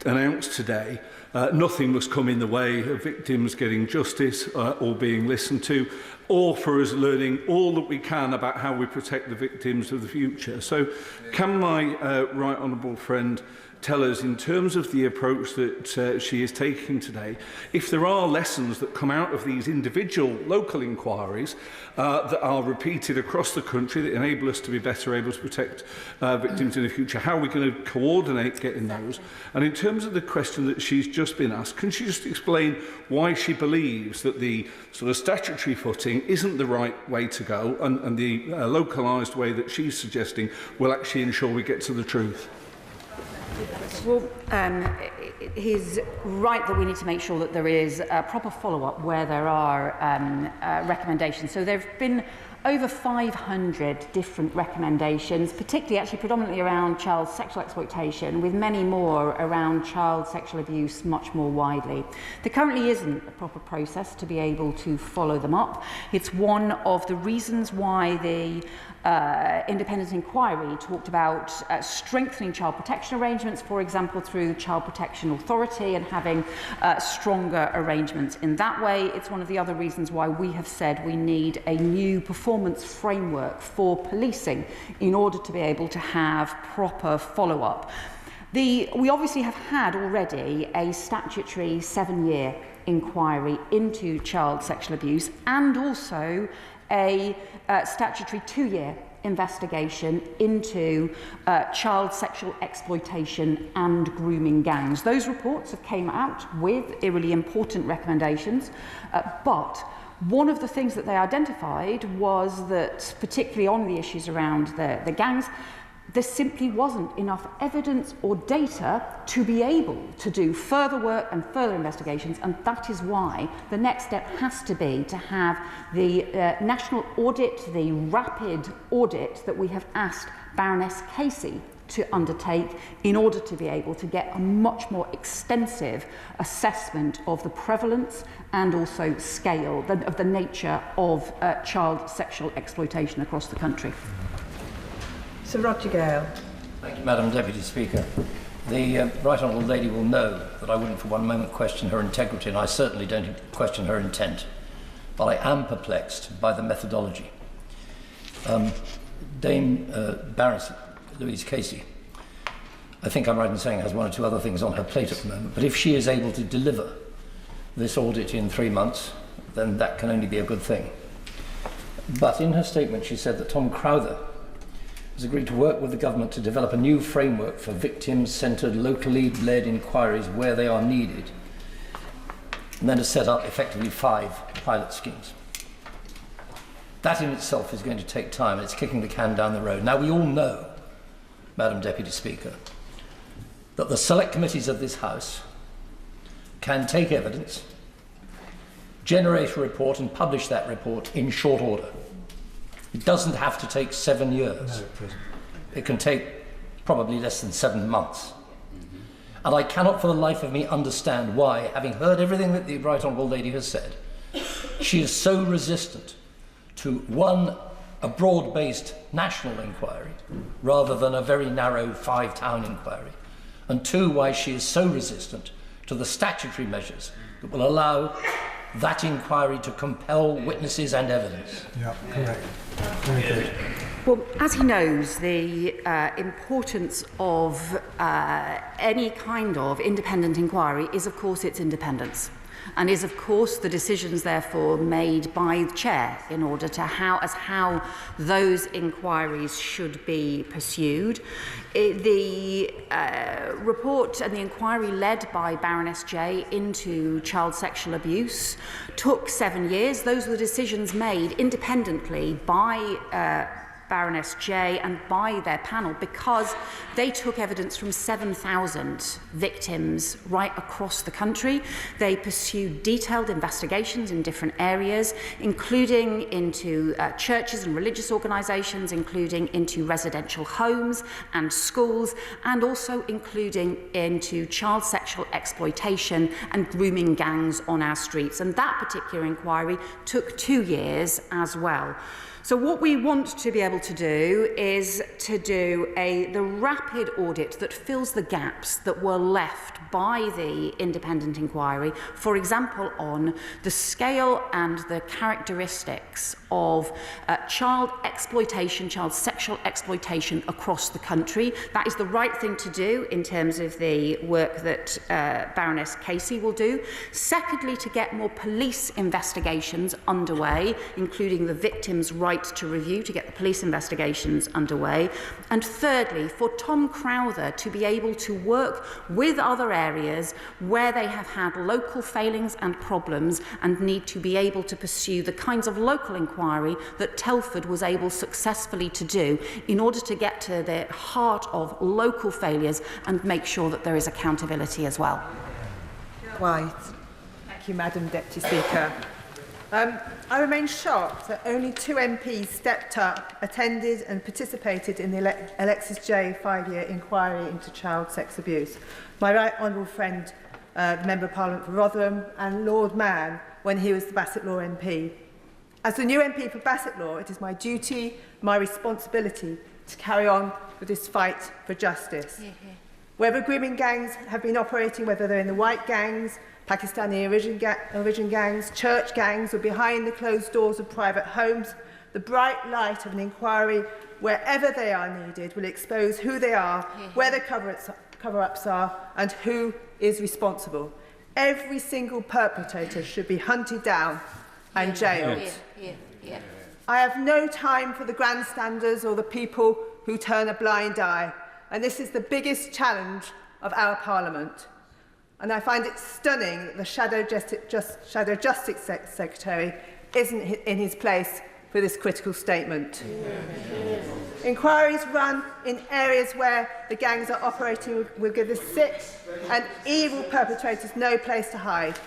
announced today. Nothing must come in the way of victims getting justice or being listened to, or for us learning all that we can about how we protect the victims of the future. So can my right honourable friend tell us, in terms of the approach that she is taking today, if there are lessons that come out of these individual local inquiries that are repeated across the country that enable us to be better able to protect victims in the future, how are we going to coordinate getting those? And in terms of the question that she's just been asked, can she just explain why she believes that the sort of statutory footing isn't the right way to go, and the localised way that she's suggesting will actually ensure we get to the truth? Well, he's right that we need to make sure that there is a proper follow-up where there are recommendations. So there have been over 500 different recommendations, particularly actually predominantly around child sexual exploitation, with many more around child sexual abuse much more widely. There currently isn't a proper process to be able to follow them up. It's one of the reasons why the independent inquiry talked about strengthening child protection arrangements, for example, through the Child Protection Authority, and having stronger arrangements in that way. It's one of the other reasons why we have said we need a new performance framework for policing in order to be able to have proper follow-up. We obviously have had already a statutory 7-year inquiry into child sexual abuse, and also a statutory 2-year investigation into child sexual exploitation and grooming gangs. Those reports have came out with really important recommendations, but one of the things that they identified was that, particularly on the issues around the gangs, there simply wasn't enough evidence or data to be able to do further work and further investigations, and that is why the next step has to be to have the national audit, the rapid audit that we have asked Baroness Casey to undertake in order to be able to get a much more extensive assessment of the prevalence and also scale of the nature of child sexual exploitation across the country. Sir Roger Gale. Thank you, Madam Deputy Speaker. The Right Honourable Lady will know that I wouldn't for one moment question her integrity, and I certainly don't question her intent. But I am perplexed by the methodology. Dame Baroness Louise Casey, I think I'm right in saying, has one or two other things on her plate at the moment, but if she is able to deliver this audit in 3 months, then that can only be a good thing. But in her statement she said that Tom Crowther has agreed to work with the government to develop a new framework for victim-centred, locally led inquiries where they are needed, and then to set up effectively 5 pilot schemes. That in itself is going to take time, and it's kicking the can down the road. Now, we all know, Madam Deputy Speaker, that the select committees of this House can take evidence, generate a report and publish that report in short order. It doesn't have to take 7 years. No, it can take probably less than 7 months. And I cannot for the life of me understand why, having heard everything that the Right Honourable Lady has said, she is so resistant to, one, a broad-based national inquiry rather than a very narrow 5-town inquiry, and 2, why she is so resistant to the statutory measures that will allow that inquiry to compel witnesses and evidence. Yeah, correct. Very good. Well, as he knows, the importance of any kind of independent inquiry is, of course, its independence, and is, of course, the decisions, therefore, made by the chair in order to how those inquiries should be pursued. The report and the inquiry led by Baroness J into child sexual abuse took 7 years. Those were the decisions made independently by Baroness J and by their panel, because they took evidence from 7,000 victims right across the country. They pursued detailed investigations in different areas, including into churches and religious organisations, including into residential homes and schools, and also including into child sexual exploitation and grooming gangs on our streets. And that particular inquiry took 2 years as well. So what we want to be able able to do is to do the rapid audit that fills the gaps that were left by the independent inquiry, for example, on the scale and the characteristics of child exploitation, child sexual exploitation across the country. That is the right thing to do in terms of the work that Baroness Casey will do. Secondly, to get more police investigations underway, including the victim's right to review, to get the police investigations underway. And thirdly, for Tom Crowther to be able to work with other areas where they have had local failings and problems and need to be able to pursue the kinds of local inquiry that Telford was able successfully to do in order to get to the heart of local failures and make sure that there is accountability as well. White. Thank you, Madam Deputy Speaker. I remain shocked that only 2 MPs stepped up, attended and participated in the Alexis J 5-year inquiry into child sex abuse. My right honourable friend, the Member of Parliament for Rotherham, and Lord Mann when he was the Bassett Law MP. As the new MP for Bassett Law, it is my duty, my responsibility to carry on with this fight for justice. Wherever grooming gangs have been operating, whether they're in the white gangs, Pakistani origin gangs, church gangs, or behind the closed doors of private homes, the bright light of an inquiry, wherever they are needed, will expose who they are, where the cover-ups are, and who is responsible. Every single perpetrator should be hunted down and jailed. I have no time for the grandstanders or the people who turn a blind eye, and this is the biggest challenge of our Parliament. And I find it stunning that the Shadow Justice Secretary isn't in his place for this critical statement. Inquiries run in areas where the gangs are operating will give the sick and evil perpetrators no place to hide.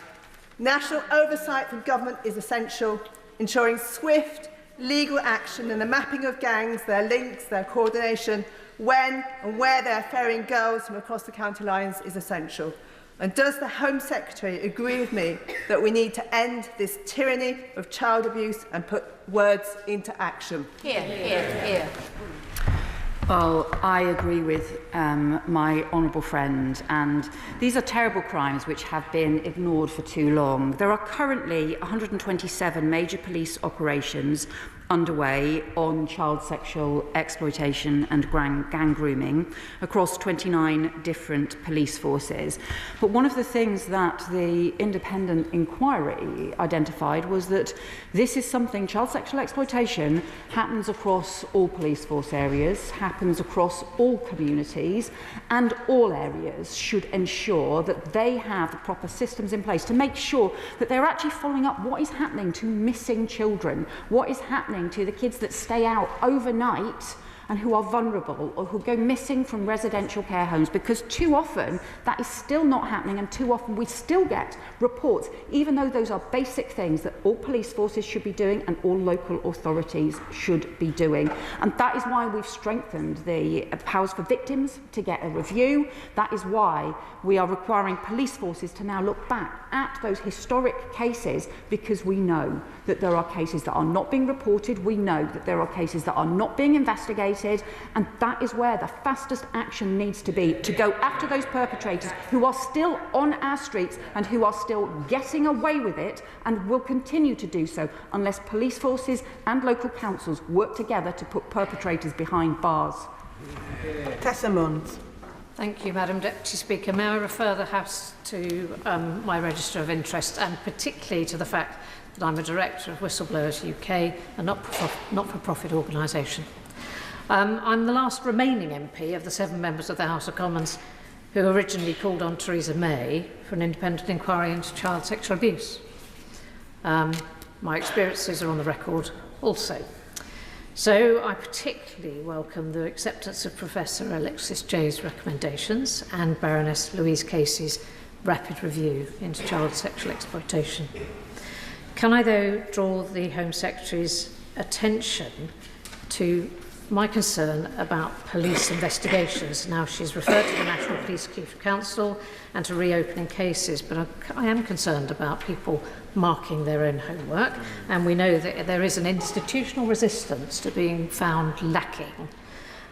National oversight from government is essential, ensuring swift legal action and the mapping of gangs, their links, their coordination, when and where they are ferrying girls from across the county lines is essential. And does the Home Secretary agree with me that we need to end this tyranny of child abuse and put words into action? Well, I agree with my honourable friend, and these are terrible crimes which have been ignored for too long. There are currently 127 major police operations underway on child sexual exploitation and gang grooming across 29 different police forces. But one of the things that the independent inquiry identified was that this is something, child sexual exploitation happens across all police force areas, happens across all communities, and all areas should ensure that they have the proper systems in place to make sure that they're actually following up what is happening to missing children, what is happening to the kids that stay out overnight and who are vulnerable or who go missing from residential care homes, because too often that is still not happening, and too often we still get reports, even though those are basic things that all police forces should be doing and all local authorities should be doing. And that is why we've strengthened the powers for victims to get a review. That is why we are requiring police forces to now look back at those historic cases, because we know that there are cases that are not being reported, we know that there are cases that are not being investigated, and that is where the fastest action needs to be, to go after those perpetrators who are still on our streets and who are still getting away with it and will continue to do so unless police forces and local councils work together to put perpetrators behind bars. Tessa Munns. Thank you, Madam Deputy Speaker. May I refer the House to my register of interest, and particularly to the fact that I'm a director of Whistleblowers UK, a not-for-profit organisation. I'm the last remaining MP of the 7 members of the House of Commons who originally called on Theresa May for an independent inquiry into child sexual abuse. My experiences are on the record also. So I particularly welcome the acceptance of Professor Alexis Jay's recommendations and Baroness Louise Casey's rapid review into child sexual exploitation. Can I, though, draw the Home Secretary's attention to my concern about police investigations. Now, she's referred to the National Police Chief Council and to reopening cases, but I am concerned about people marking their own homework, and we know that there is an institutional resistance to being found lacking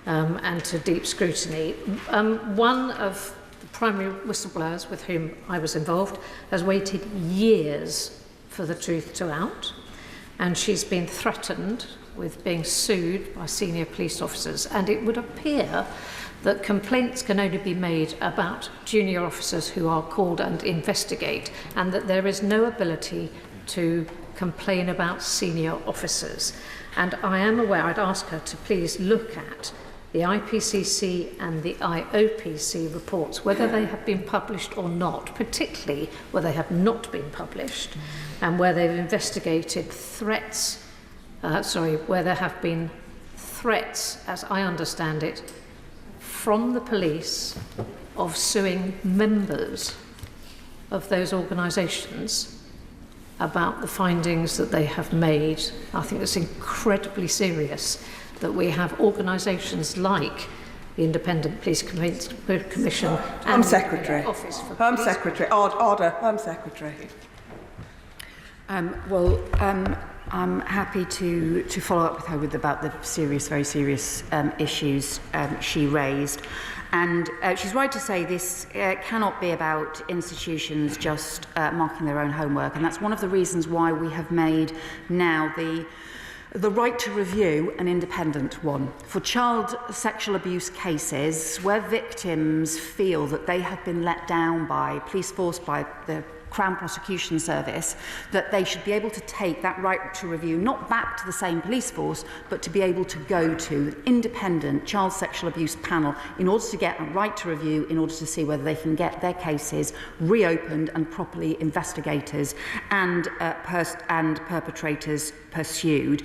and to deep scrutiny. One of the primary whistleblowers with whom I was involved has waited years for the truth to out, and she's been threatened with being sued by senior police officers, and it would appear that complaints can only be made about junior officers who are called and investigate, and that there is no ability to complain about senior officers. And I am aware, I'd ask her to please look at the IPCC and the IOPC reports, whether they have been published or not, particularly where they have not been published, and where they've investigated threats, where there have been threats, as I understand it, from the police of suing members of those organisations about the findings that they have made. I think it's incredibly serious that we have organisations like the Independent Police Commission and Home Secretary. the Office for Home Police. Secretary. Order. Home Secretary. I'm happy to follow up with her about the very serious issues she raised. And she's right to say this cannot be about institutions just marking their own homework. And that's one of the reasons why we have made now the right to review an independent one. For child sexual abuse cases where victims feel that they have been let down by police force, by the Crown Prosecution Service, that they should be able to take that right to review, not back to the same police force, but to be able to go to an independent child sexual abuse panel in order to get a right to review, in order to see whether they can get their cases reopened and properly investigators and perpetrators pursued.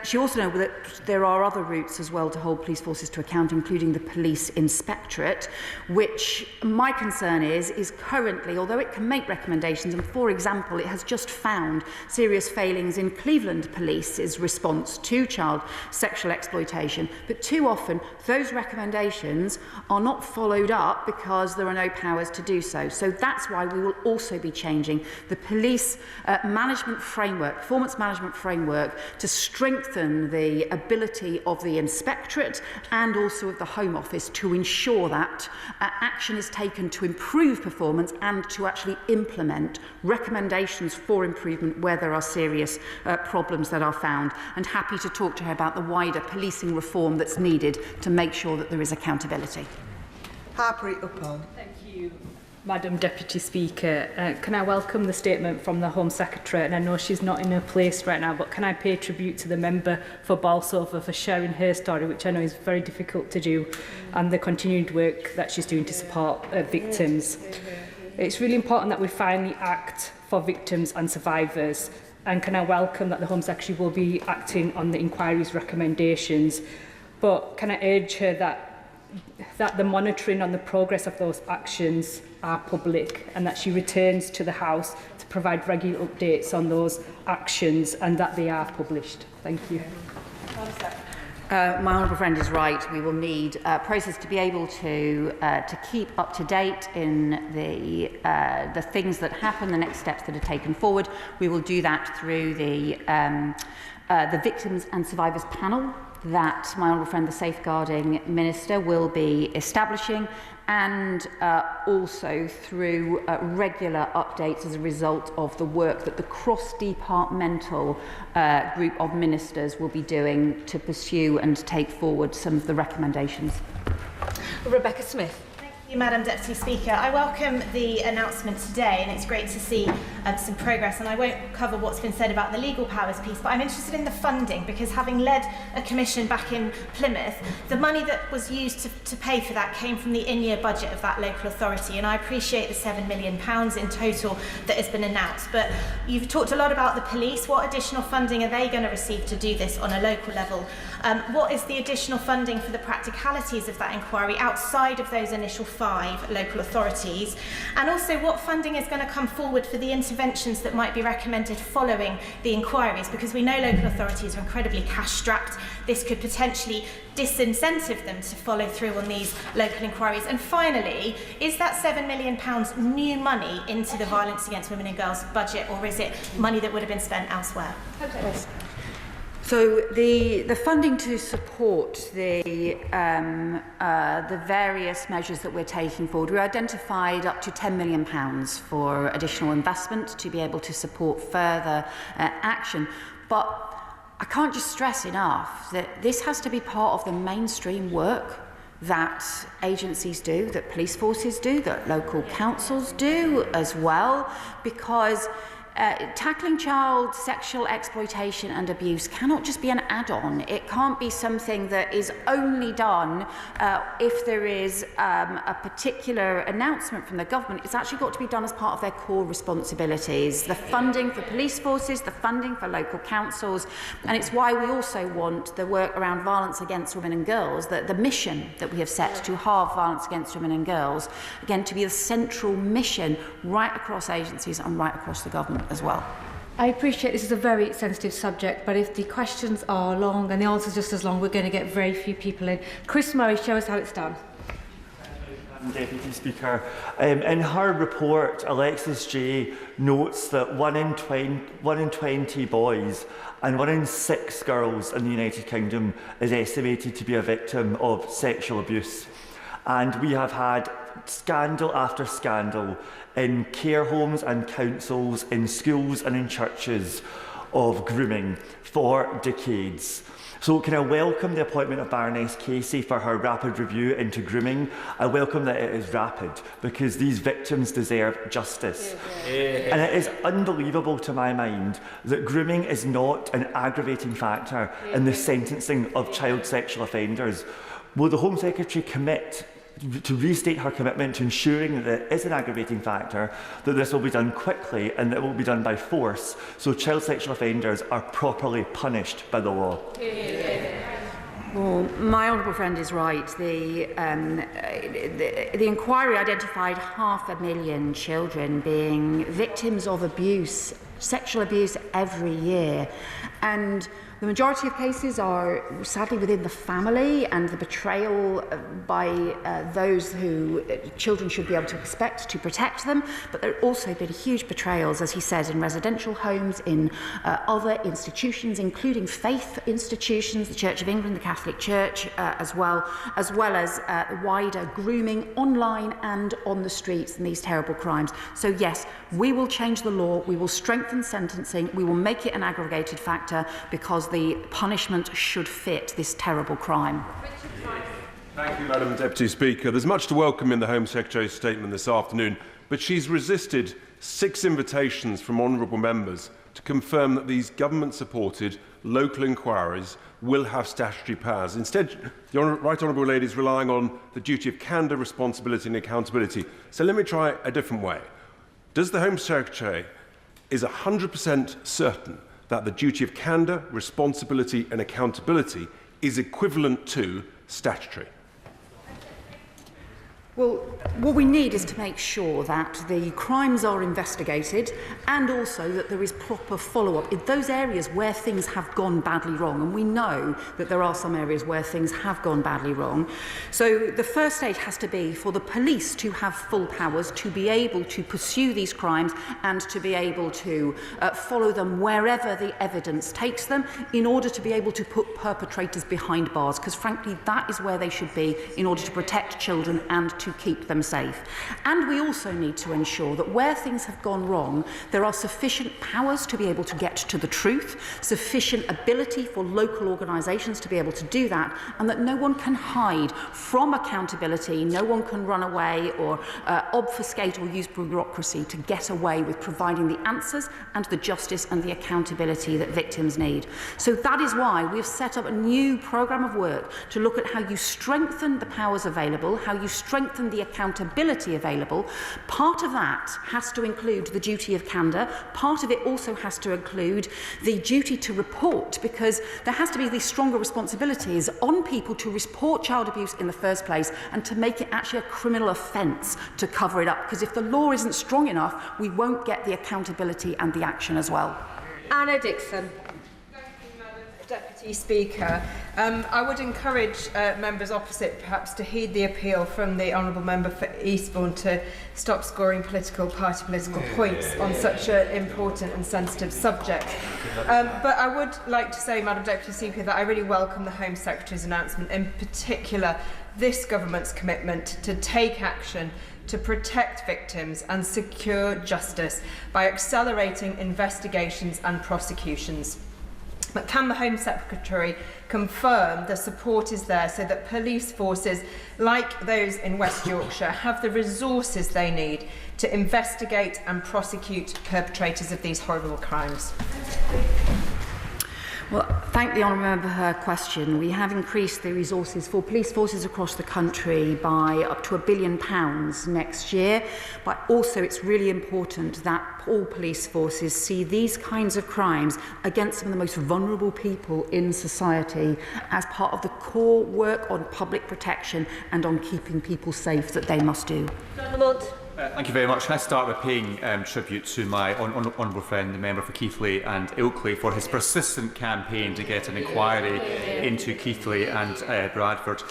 She also knows that there are other routes as well to hold police forces to account, including the police inspectorate, which my concern is currently, although it can make recommendations, and for example, it has just found serious failings in Cleveland Police's response to child sexual exploitation, but too often those recommendations are not followed up because there are no powers to do so. So that's why we will also be changing the police management framework, performance management framework, to strengthen the ability of the inspectorate and also of the Home Office to ensure that action is taken to improve performance and to actually implement recommendations for improvement where there are serious problems that are found. And happy to talk to her about the wider policing reform that's needed to make sure that there is accountability. Harpreet Uppal. Thank you, Madam Deputy Speaker. Can I welcome the statement from the Home Secretary? And I know she's not in her place right now, but can I pay tribute to the member for Bolsover for sharing her story, which I know is very difficult to do, and the continued work that she's doing to support victims. It's really important that we finally act for victims and survivors. And can I welcome that the Home Secretary will be acting on the inquiry's recommendations. But can I urge her that the monitoring on the progress of those actions are public, and that she returns to the House to provide regular updates on those actions and that they are published. Thank you. My honourable friend is right. We will need a process to be able to keep up to date in the things that happen, the next steps that are taken forward. We will do that through the Victims and Survivors panel that my honourable friend, the Safeguarding Minister, will be establishing, and also through regular updates as a result of the work that the cross-departmental group of ministers will be doing to pursue and take forward some of the recommendations. Rebecca Smith. Thank you, Madam Deputy Speaker. I welcome the announcement today, and it's great to see some progress. And I won't cover what's been said about the legal powers piece, but I'm interested in the funding, because having led a commission back in Plymouth, the money that was used to pay for that came from the in-year budget of that local authority. And I appreciate the £7 million in total that has been announced. But you've talked a lot about the police. What additional funding are they going to receive to do this on a local level? What is the additional funding for the practicalities of that inquiry outside of those initial funds 5 local authorities, and also what funding is going to come forward for the interventions that might be recommended following the inquiries, because we know local authorities are incredibly cash strapped. This could potentially disincentive them to follow through on these local inquiries. And finally, is that £7 million new money into the violence against women and girls budget, or is it money that would have been spent elsewhere? Okay. So the funding to support the various measures that we're taking forward, we identified up to £10 million for additional investment to be able to support further action. But I can't just stress enough that this has to be part of the mainstream work that agencies do, that police forces do, that local councils do as well, because tackling child sexual exploitation and abuse cannot just be an add-on. It can't be something that is only done if there is a particular announcement from the government. It's actually got to be done as part of their core responsibilities. The funding for police forces, the funding for local councils, and it's why we also want the work around violence against women and girls, the mission that we have set to halve violence against women and girls, again, to be the central mission right across agencies and right across the government as well. I appreciate this is a very sensitive subject, but if the questions are long and the answers just as long, we're going to get very few people in. Chris Murray, show us how it's done. Deputy Speaker. In her report, Alexis Jay notes that 1 in 20 boys and 1 in 6 girls in the United Kingdom is estimated to be a victim of sexual abuse. And we have had scandal after scandal in care homes and councils, in schools and in churches of grooming for decades. So can I welcome the appointment of Baroness Casey for her rapid review into grooming. I welcome that it is rapid, because these victims deserve justice. And it is unbelievable to my mind that grooming is not an aggravating factor in the sentencing of child sexual offenders. Will the Home Secretary commit to restate her commitment to ensuring that it is an aggravating factor, that this will be done quickly and that it will be done by force, so child sexual offenders are properly punished by the law? Well, my honourable friend is right. The inquiry identified 500,000 children being victims of abuse, sexual abuse, every year. And the majority of cases are sadly within the family, and the betrayal by those who children should be able to expect to protect them. But there have also been huge betrayals, as he says, in residential homes, in other institutions, including faith institutions, the Church of England, the Catholic Church, as well as wider grooming online and on the streets in these terrible crimes. So yes, we will change the law, we will strengthen sentencing, we will make it an aggregated factor, because the punishment should fit this terrible crime. Thank you, Madam Deputy Speaker. There's much to welcome in the Home Secretary's statement this afternoon, but she's resisted 6 invitations from honourable members to confirm that these government-supported local inquiries will have statutory powers. Instead, the Right Honourable Lady is relying on the duty of candour, responsibility and accountability. So let me try a different way. Does the Home Secretary is 100% certain that the duty of candour, responsibility and accountability is equivalent to statutory? Well, what we need is to make sure that the crimes are investigated, and also that there is proper follow-up in those areas where things have gone badly wrong. And we know that there are some areas where things have gone badly wrong. So the first stage has to be for the police to have full powers to be able to pursue these crimes and to be able to follow them wherever the evidence takes them, in order to be able to put perpetrators behind bars, because frankly that is where they should be in order to protect children and to keep them safe. And we also need to ensure that where things have gone wrong, there are sufficient powers to be able to get to the truth, sufficient ability for local organisations to be able to do that, and that no one can hide from accountability, no one can run away or obfuscate or use bureaucracy to get away with providing the answers and the justice and the accountability that victims need. So that is why we've set up a new programme of work to look at how you strengthen the powers available, how you strengthen strengthen the accountability available, part of that has to include the duty of candour. Part of it also has to include the duty to report, because there has to be these stronger responsibilities on people to report child abuse in the first place and to make it actually a criminal offence to cover it up. Because if the law isn't strong enough, we won't get the accountability and the action as well. Anna Dixon. Deputy Speaker, I would encourage members opposite perhaps to heed the appeal from the Honourable Member for Eastbourne to stop scoring political points on such an important and sensitive subject. But I would like to say, Madam Deputy Speaker, that I really welcome the Home Secretary's announcement, in particular this government's commitment to take action to protect victims and secure justice by accelerating investigations and prosecutions. But can the Home Secretary confirm the support is there so that police forces like those in West Yorkshire have the resources they need to investigate and prosecute perpetrators of these horrible crimes? Well, thank the Honourable Member for her question. We have increased the resources for police forces across the country by up to £1 billion next year. But also it's really important that all police forces see these kinds of crimes against some of the most vulnerable people in society as part of the core work on public protection and on keeping people safe that they must do. Thank you very much. Can I start by paying tribute to my honourable friend, the member for Keighley and Ilkley, for his persistent campaign to get an inquiry into Keighley and Bradford.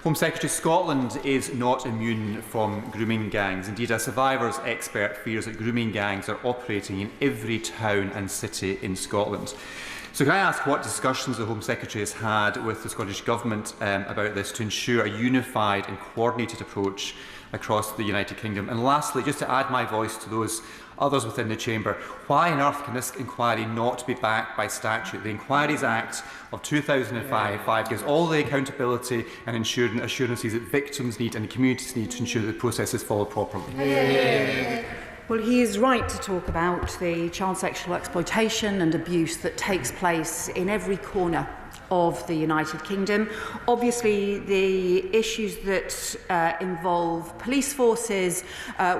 Home Secretary, Scotland is not immune from grooming gangs. Indeed, a survivors expert fears that grooming gangs are operating in every town and city in Scotland. So can I ask what discussions the Home Secretary has had with the Scottish Government about this to ensure a unified and coordinated approach across the United Kingdom? And lastly, just to add my voice to those others within the Chamber, why on earth can this inquiry not be backed by statute? The Inquiries Act of 2005 gives all the accountability and assurances that victims need and the communities need to ensure that the process is followed properly. Well, he is right to talk about the child sexual exploitation and abuse that takes place in every corner of the United Kingdom. Obviously, the issues that involve police forces,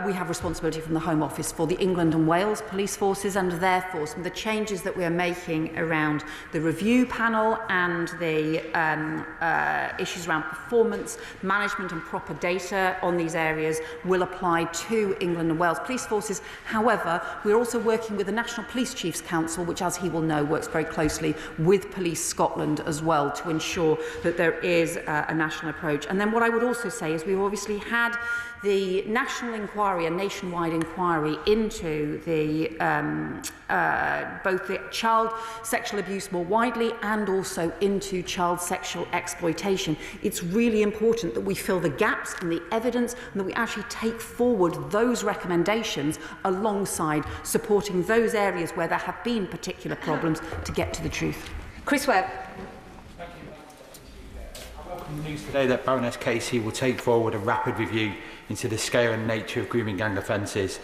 we have responsibility from the Home Office for the England and Wales police forces, and therefore some of the changes that we are making around the review panel and the issues around performance, management and proper data on these areas will apply to England and Wales police forces. However, we are also working with the National Police Chiefs Council, which, as he will know, works very closely with Police Scotland as well to ensure that there is a national approach. And then what I would also say is we've obviously had the national inquiry, a nationwide inquiry into the both the child sexual abuse more widely and also into child sexual exploitation. It's really important that we fill the gaps in the evidence and that we actually take forward those recommendations alongside supporting those areas where there have been particular problems to get to the truth. Chris Webb. News today that Baroness Casey will take forward a rapid review into the scale and nature of grooming gang offences,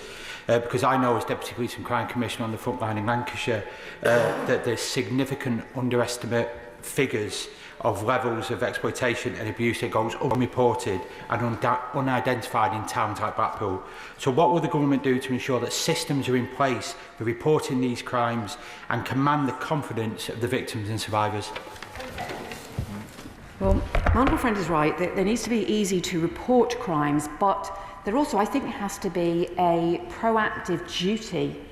because I know as Deputy Police and Crime Commissioner on the front line in Lancashire that there's significant underestimate figures of levels of exploitation and abuse that goes unreported and unidentified in towns like Blackpool. So what will the government do to ensure that systems are in place for reporting these crimes and command the confidence of the victims and survivors? Well, my honourable friend is right. There needs to be easy to report crimes, but there also, I think, has to be a proactive duty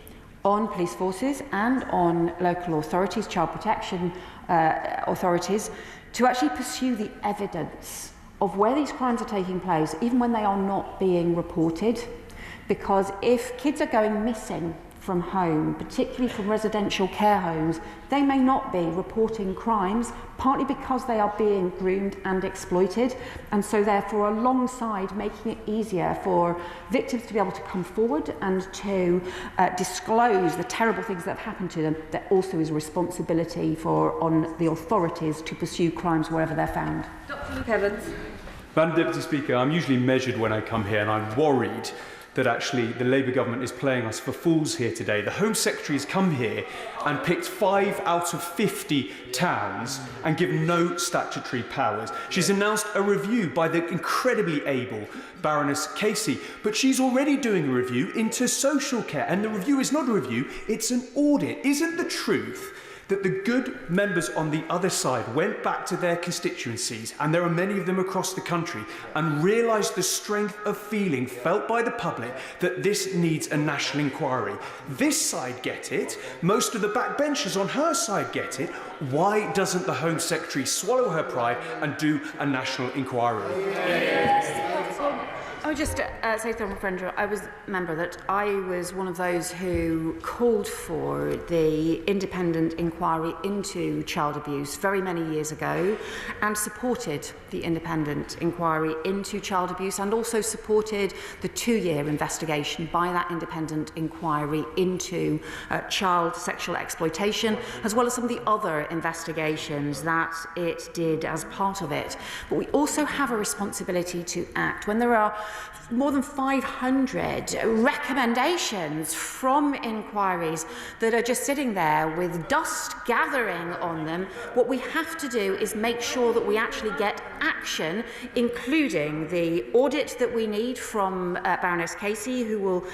on police forces and on local authorities, child protection authorities, to actually pursue the evidence of where these crimes are taking place, even when they are not being reported. Because if kids are going missing from home, particularly from residential care homes, they may not be reporting crimes, partly because they are being groomed and exploited. And so therefore, alongside making it easier for victims to be able to come forward and to disclose the terrible things that have happened to them, there also is a responsibility on the authorities to pursue crimes wherever they're found. Dr. Luke Evans. Madam Deputy Speaker, I'm usually measured when I come here, and I'm worried that actually the Labour government is playing us for fools here today. The Home Secretary has come here and picked 5 out of 50 towns and given no statutory powers. She's announced a review by the incredibly able Baroness Casey, but she's already doing a review into social care, and the review is not a review, it's an audit. Isn't the truth that the good members on the other side went back to their constituencies, and there are many of them across the country, and realised the strength of feeling felt by the public that this needs a national inquiry? This side get it, most of the backbenchers on her side get it. Why doesn't the Home Secretary swallow her pride and do a national inquiry? I would just say to my friend, I was a member that I was one of those who called for the independent inquiry into child abuse very many years ago, and supported the independent inquiry into child abuse, and also supported the 2-year investigation by that independent inquiry into child sexual exploitation, as well as some of the other investigations that it did as part of it. But we also have a responsibility to act when there are more than 500 recommendations from inquiries that are just sitting there with dust gathering on them. What we have to do is make sure that we actually get action, including the audit that we need from Baroness Casey, who will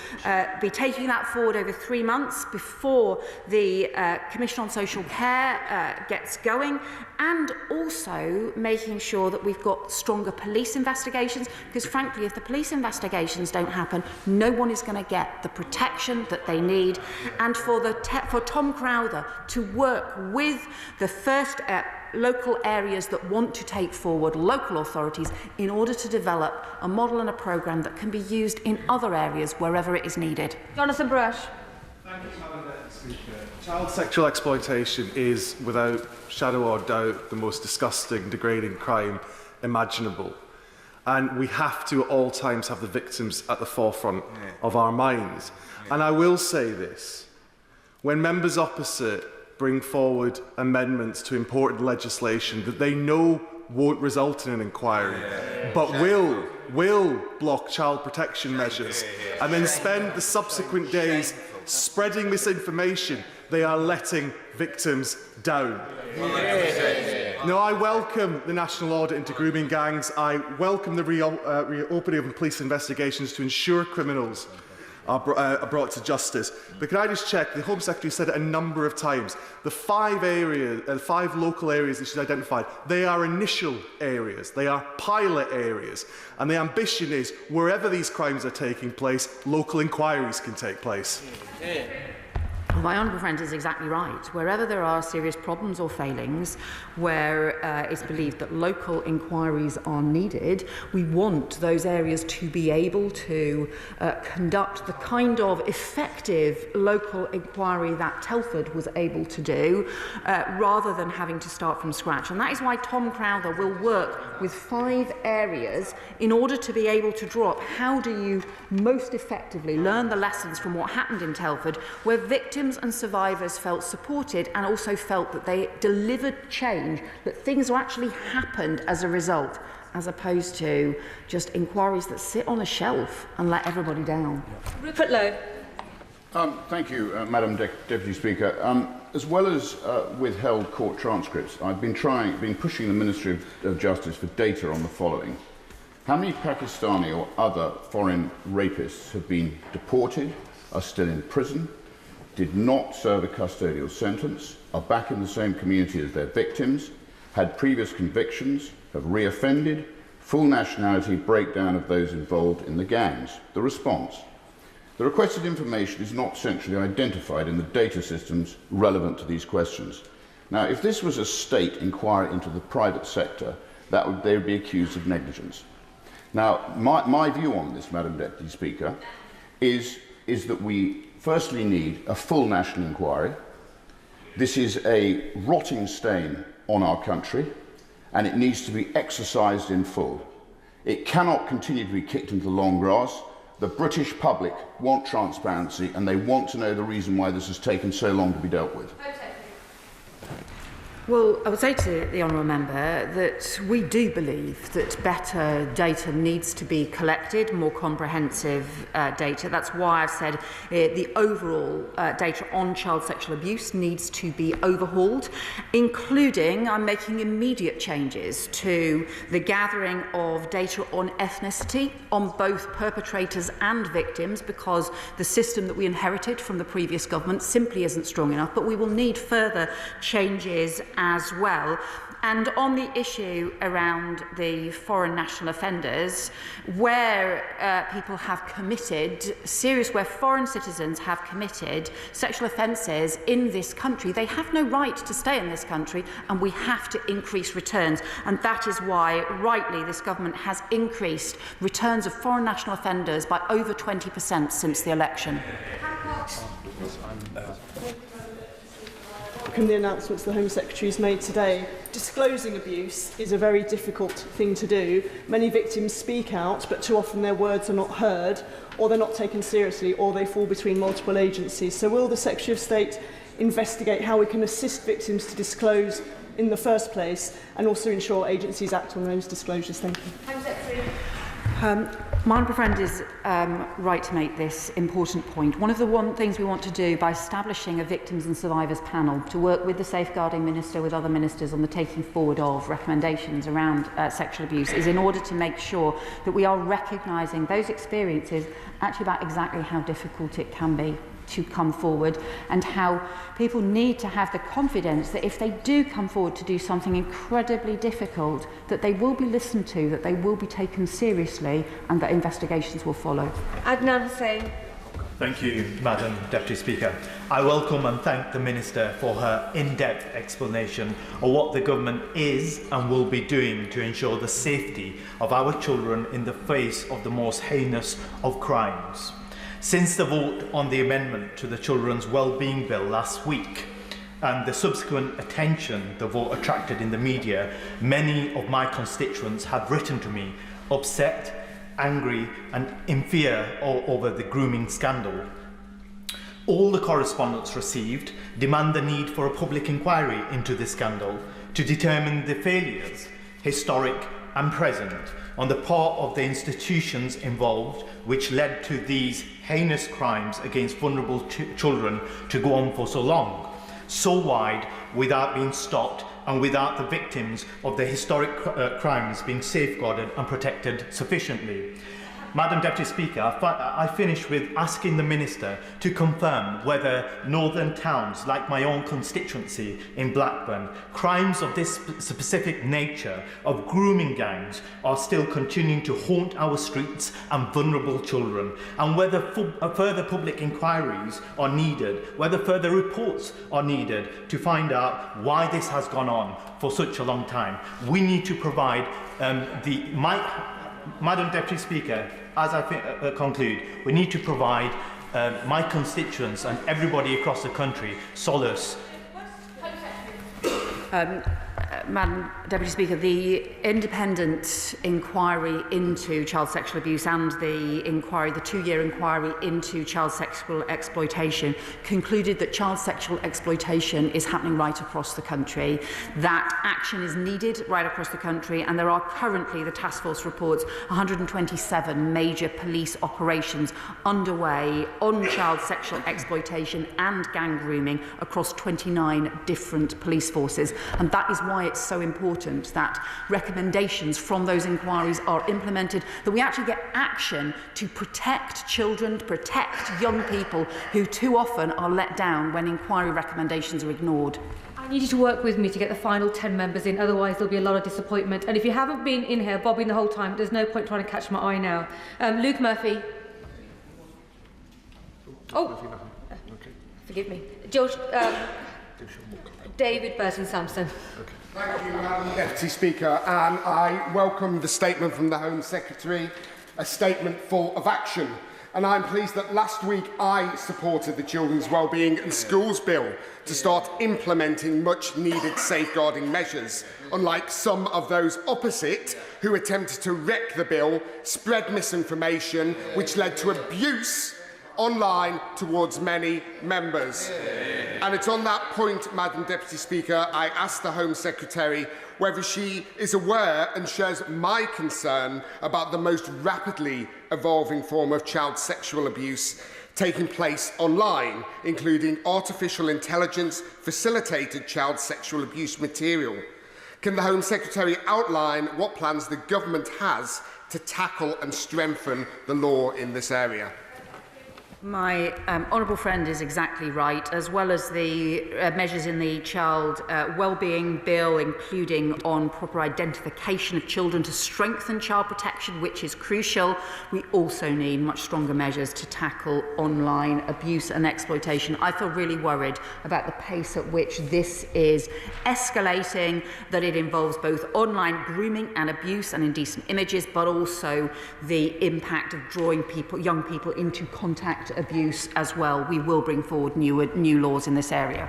be taking that forward over 3 months before the Commission on Social Care gets going, and also making sure that we've got stronger police investigations, because frankly, if the police investigations don't happen, no one is going to get the protection that they need. And for Tom Crowther to work with the first local areas that want to take forward, local authorities, in order to develop a model and a programme that can be used in other areas wherever it is needed. Jonathan Brush. Thank you, Madam Speaker. Child sexual exploitation is, without shadow or doubt, the most disgusting, degrading crime imaginable. And we have to, at all times, have the victims at the forefront of our minds. And I will say this. When members opposite bring forward amendments to important legislation that they know won't result in an inquiry, but will block child protection measures, and then spend the subsequent days spreading misinformation, they are letting victims down. Now, I welcome the national audit into grooming gangs. I welcome the reopening of police investigations to ensure criminals are brought to justice. But can I just check, the Home Secretary said it a number of times, the 5 local areas that she's identified, they are initial areas, they are pilot areas, and the ambition is, wherever these crimes are taking place, local inquiries can take place. My honourable friend is exactly right. Wherever there are serious problems or failings, where it's believed that local inquiries are needed, we want those areas to be able to conduct the kind of effective local inquiry that Telford was able to do, rather than having to start from scratch. And that is why Tom Crowther will work with 5 areas in order to be able to draw up how do you most effectively learn the lessons from what happened in Telford, where victims and survivors felt supported and also felt that they delivered change, that things actually happened as a result, as opposed to just inquiries that sit on a shelf and let everybody down. Rupert Lowe. Thank you, Madam Deputy Speaker. As well as withheld court transcripts, I've been pushing the Ministry of Justice for data on the following. How many Pakistani or other foreign rapists have been deported, are still in prison, did not serve a custodial sentence, are back in the same community as their victims, had previous convictions, have reoffended, full nationality breakdown of those involved in the gangs? The response: the requested information is not centrally identified in the data systems relevant to these questions. Now, if this was a state inquiry into the private sector, they would be accused of negligence. Now, my view on this, Madam Deputy Speaker, is that we firstly need a full national inquiry. This is a rotting stain on our country, and it needs to be exercised in full. It cannot continue to be kicked into the long grass. The British public want transparency, and they want to know the reason why this has taken so long to be dealt with. Well, I would say to the honourable member that we do believe that better data needs to be collected, more comprehensive data. That's why I've said the overall data on child sexual abuse needs to be overhauled, including I'm making immediate changes to the gathering of data on ethnicity on both perpetrators and victims, because the system that we inherited from the previous government simply isn't strong enough, but we will need further changes as well. And on the issue around the foreign national offenders, where people have committed where foreign citizens have committed sexual offences in this country, they have no right to stay in this country, and we have to increase returns. And that is why, rightly, this government has increased returns of foreign national offenders by over 20% since the election. From the announcements the Home Secretary has made today, disclosing abuse is a very difficult thing to do. Many victims speak out, but too often their words are not heard, or they're not taken seriously, or they fall between multiple agencies. So will the Secretary of State investigate how we can assist victims to disclose in the first place, and also ensure agencies act on those disclosures? Thank you. Home Secretary. My honourable friend is right to make this important point. One of the things we want to do by establishing a victims and survivors panel to work with the safeguarding minister, with other ministers on the taking forward of recommendations around sexual abuse, is in order to make sure that we are recognising those experiences actually about exactly how difficult it can be to come forward, and how people need to have the confidence that if they do come forward to do something incredibly difficult, that they will be listened to, that they will be taken seriously, and that investigations will follow. Adnan Hussain. Thank you, Madam Deputy Speaker. I welcome and thank the Minister for her in-depth explanation of what the government is and will be doing to ensure the safety of our children in the face of the most heinous of crimes. Since the vote on the amendment to the Children's Wellbeing Bill last week and the subsequent attention the vote attracted in the media, many of my constituents have written to me upset, angry and in fear over the grooming scandal. All the correspondence received demand the need for a public inquiry into the scandal to determine the failures, historic and present, on the part of the institutions involved, which led to these heinous crimes against vulnerable children to go on for so long, so wide, without being stopped and without the victims of the historic crimes being safeguarded and protected sufficiently. Madam Deputy Speaker, I finish with asking the Minister to confirm whether northern towns, like my own constituency in Blackburn, crimes of this specific nature of grooming gangs are still continuing to haunt our streets and vulnerable children, and whether further public inquiries are needed, whether further reports are needed to find out why this has gone on for such a long time. We need to provide Madam Deputy Speaker, as I conclude, we need to provide my constituents and everybody across the country solace. Madam Deputy Speaker, the independent inquiry into child sexual abuse and the 2-year inquiry into child sexual exploitation concluded that child sexual exploitation is happening right across the country, that action is needed right across the country, and there are currently, the task force reports, 127 major police operations underway on child sexual exploitation and gang grooming across 29 different police forces. And that is why it's so important that recommendations from those inquiries are implemented, that we actually get action to protect children, to protect young people who too often are let down when inquiry recommendations are ignored. I need you to work with me to get the final 10 members in, otherwise there'll be a lot of disappointment. And if you haven't been in here bobbing the whole time, there's no point trying to catch my eye now. Luke Murphy. Forgive me. George, David Burton-Sampson. Thank you, Madam Deputy Speaker, and I welcome the statement from the Home Secretary, a statement full of action. And I'm pleased that last week I supported the Children's Wellbeing and Schools Bill to start implementing much-needed safeguarding measures, unlike some of those opposite who attempted to wreck the bill, spread misinformation, which led to abuse online towards many members. And it's on that point, Madam Deputy Speaker, I asked the Home Secretary whether she is aware and shares my concern about the most rapidly evolving form of child sexual abuse taking place online, including artificial intelligence facilitated child sexual abuse material. Can the Home Secretary outline what plans the government has to tackle and strengthen the law in this area? My honourable friend is exactly right, as well as the measures in the Child Wellbeing Bill, including on proper identification of children to strengthen child protection, which is crucial. We also need much stronger measures to tackle online abuse and exploitation. I feel really worried about the pace at which this is escalating, that it involves both online grooming and abuse and indecent images, but also the impact of drawing young people into contact abuse as well. We will bring forward new laws in this area.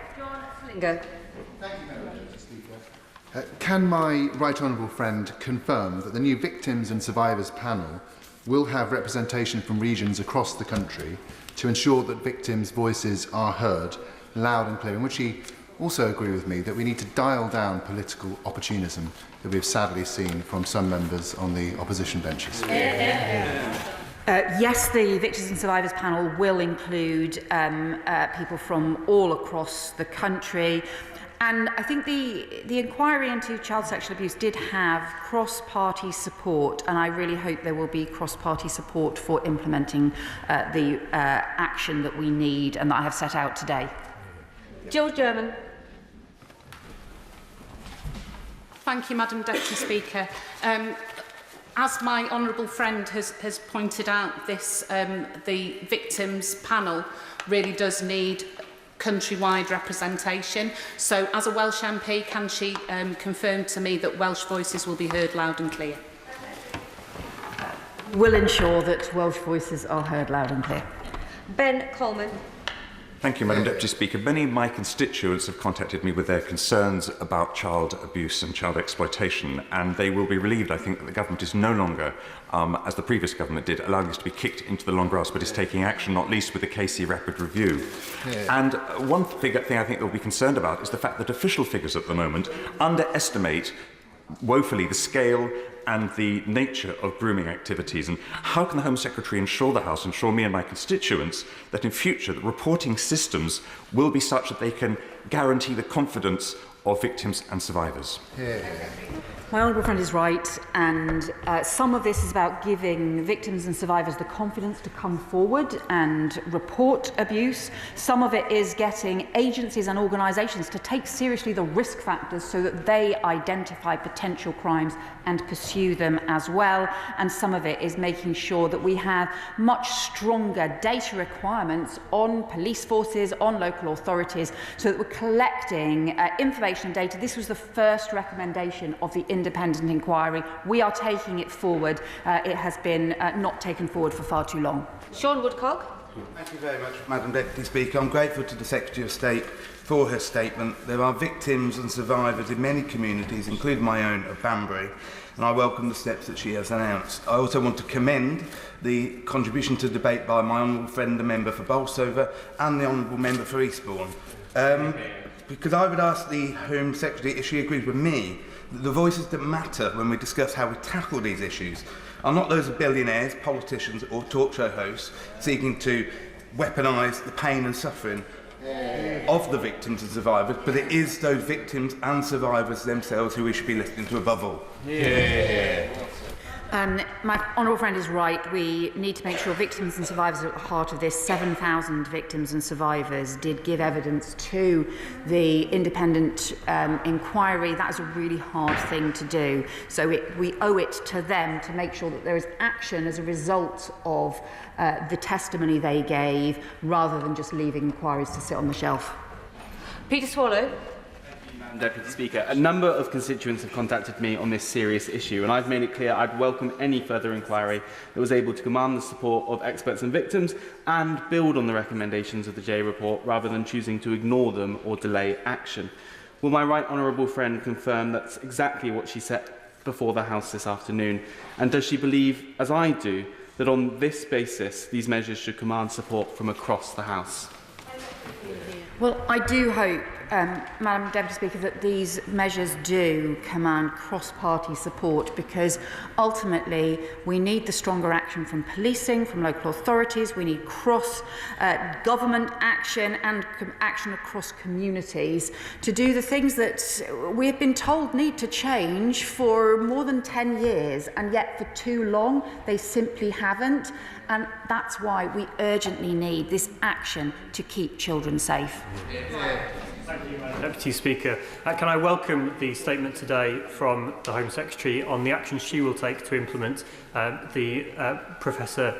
Can my right honourable friend confirm that the new Victims and Survivors panel will have representation from regions across the country to ensure that victims' voices are heard loud and clear? And would she also agree with me that we need to dial down political opportunism that we've sadly seen from some members on the opposition benches? Yes, the Victims and Survivors panel will include people from all across the country. And I think the inquiry into child sexual abuse did have cross-party support, and I really hope there will be cross-party support for implementing the action that we need and that I have set out today. Jill German. Thank you, Madam Deputy Speaker. As my honourable friend has pointed out, the victims panel really does need countrywide representation. So, as a Welsh MP, can she confirm to me that Welsh voices will be heard loud and clear? We'll ensure that Welsh voices are heard loud and clear. Ben Coleman. Thank you, Madam Deputy Speaker. Many of my constituents have contacted me with their concerns about child abuse and child exploitation, and they will be relieved, I think, that the government is no longer, as the previous government did, allowing this to be kicked into the long grass, but is taking action, not least with the Casey Rapid Review. And one thing I think they'll be concerned about is the fact that official figures at the moment underestimate woefully the scale and the nature of grooming activities. And how can the Home Secretary ensure the House, ensure me and my constituents, that in future the reporting systems will be such that they can guarantee the confidence of victims and survivors? My honourable friend is right, and some of this is about giving victims and survivors the confidence to come forward and report abuse. Some of it is getting agencies and organisations to take seriously the risk factors so that they identify potential crimes and pursue them as well. And some of it is making sure that we have much stronger data requirements on police forces, on local authorities, so that we're collecting information and data. This was the first recommendation of the independent inquiry. We are taking it forward. It has been not taken forward for far too long. Sean Woodcock. Thank you very much, Madam Deputy Speaker. I'm grateful to the Secretary of State for her statement. There are victims and survivors in many communities, including my own of Banbury, and I welcome the steps that she has announced. I also want to commend the contribution to debate by my honourable friend, the member for Bolsover, and the honourable member for Eastbourne. Because I would ask the Home Secretary if she agrees with me that the voices that matter when we discuss how we tackle these issues are not those of billionaires, politicians or talk show hosts seeking to weaponise the pain and suffering of the victims and survivors, but it is those victims and survivors themselves who we should be listening to above all. My honourable friend is right. We need to make sure victims and survivors are at the heart of this. 7,000 victims and survivors did give evidence to the independent inquiry. That is a really hard thing to do. So we owe it to them to make sure that there is action as a result of the testimony they gave, rather than just leaving inquiries to sit on the shelf. Peter Swallow. Deputy Speaker, a number of constituents have contacted me on this serious issue, and I've made it clear I'd welcome any further inquiry that was able to command the support of experts and victims and build on the recommendations of the J report, rather than choosing to ignore them or delay action. Will my right honourable friend confirm that's exactly what she set before the House this afternoon? And does she believe, as I do, that on this basis, these measures should command support from across the House? Well, I do hope, Madam Deputy Speaker, that these measures do command cross-party support, because ultimately we need the stronger action from policing, from local authorities. We need cross-government action and action across communities to do the things that we have been told need to change for more than 10 years, and yet for too long they simply haven't. And that's why we urgently need this action to keep children safe. Thank you, Madam Deputy Speaker. Can I welcome the statement today from the Home Secretary on the action she will take to implement Professor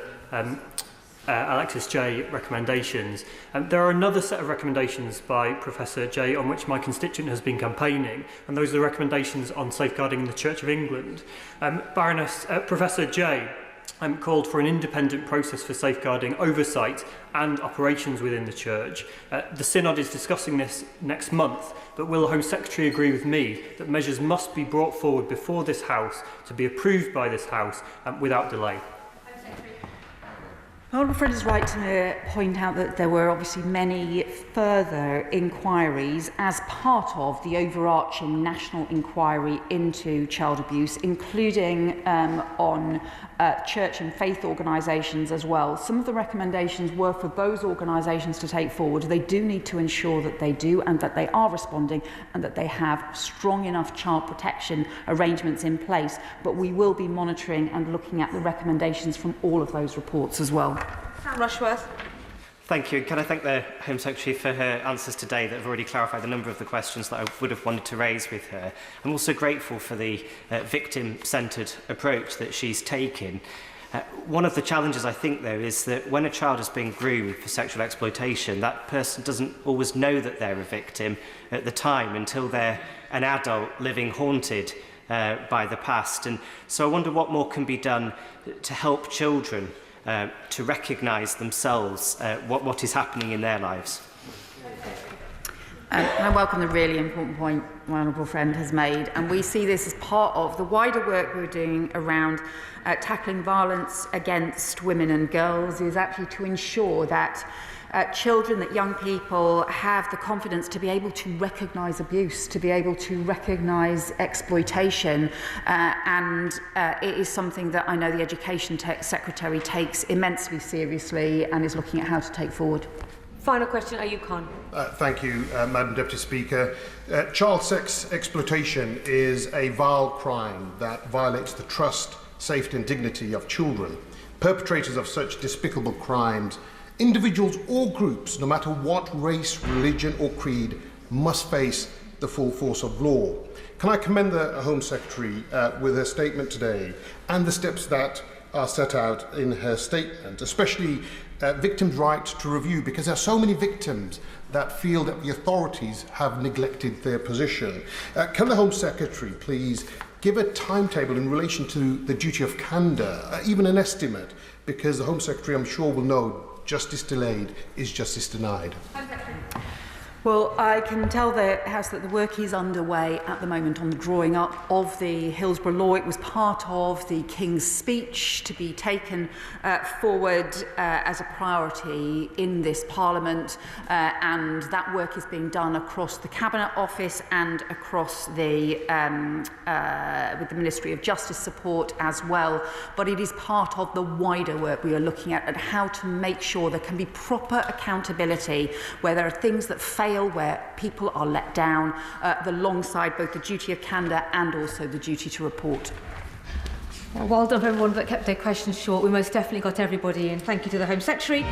Alexis Jay recommendations. There are another set of recommendations by Professor Jay on which my constituent has been campaigning, and those are the recommendations on safeguarding the Church of England. Professor Jay called for an independent process for safeguarding oversight and operations within the Church. The Synod is discussing this next month, but will the Home Secretary agree with me that measures must be brought forward before this House to be approved by this House without delay? Honourable Friend is right to point out that there were obviously many further inquiries as part of the overarching national inquiry into child abuse, including on church and faith organisations as well. Some of the recommendations were for those organisations to take forward. They do need to ensure that they do, and that they are responding, and that they have strong enough child protection arrangements in place. But we will be monitoring and looking at the recommendations from all of those reports as well. Sam Rushworth. Thank you. Can I thank the Home Secretary for her answers today that have already clarified a number of the questions that I would have wanted to raise with her. I'm also grateful for the victim-centred approach that she's taken. One of the challenges, I think, though, is that when a child is being groomed for sexual exploitation, that person doesn't always know that they're a victim at the time until they're an adult living haunted by the past. And so I wonder what more can be done to help children to recognise themselves what is happening in their lives. I welcome the really important point my honourable friend has made, and we see this as part of the wider work we're doing around tackling violence against women and girls, is actually to ensure that children, that young people have the confidence to be able to recognise abuse, to be able to recognise exploitation, and it is something that I know the Education Secretary takes immensely seriously and is looking at how to take forward. Final question, Ayub Khan. Thank you, Madam Deputy Speaker. Child sex exploitation is a vile crime that violates the trust, safety and dignity of children. Perpetrators of such despicable crimes, individuals or groups, no matter what race, religion or creed, must face the full force of law. Can I commend the Home Secretary with her statement today and the steps that are set out in her statement, especially victims' right to review, because there are so many victims that feel that the authorities have neglected their position. Can the Home Secretary please give a timetable in relation to the duty of candour, even an estimate, because the Home Secretary, I'm sure, will know justice delayed is justice denied. Well, I can tell the House that the work is underway at the moment on the drawing up of the Hillsborough Law. It was part of the King's speech to be taken forward as a priority in this Parliament, and that work is being done across the Cabinet Office and across the with the Ministry of Justice support as well. But it is part of the wider work we are looking at how to make sure there can be proper accountability where there are things that fail, where people are let down, alongside both the duty of candour and also the duty to report. Well done for everyone that kept their questions short. We most definitely got everybody in. Thank you to the Home Secretary.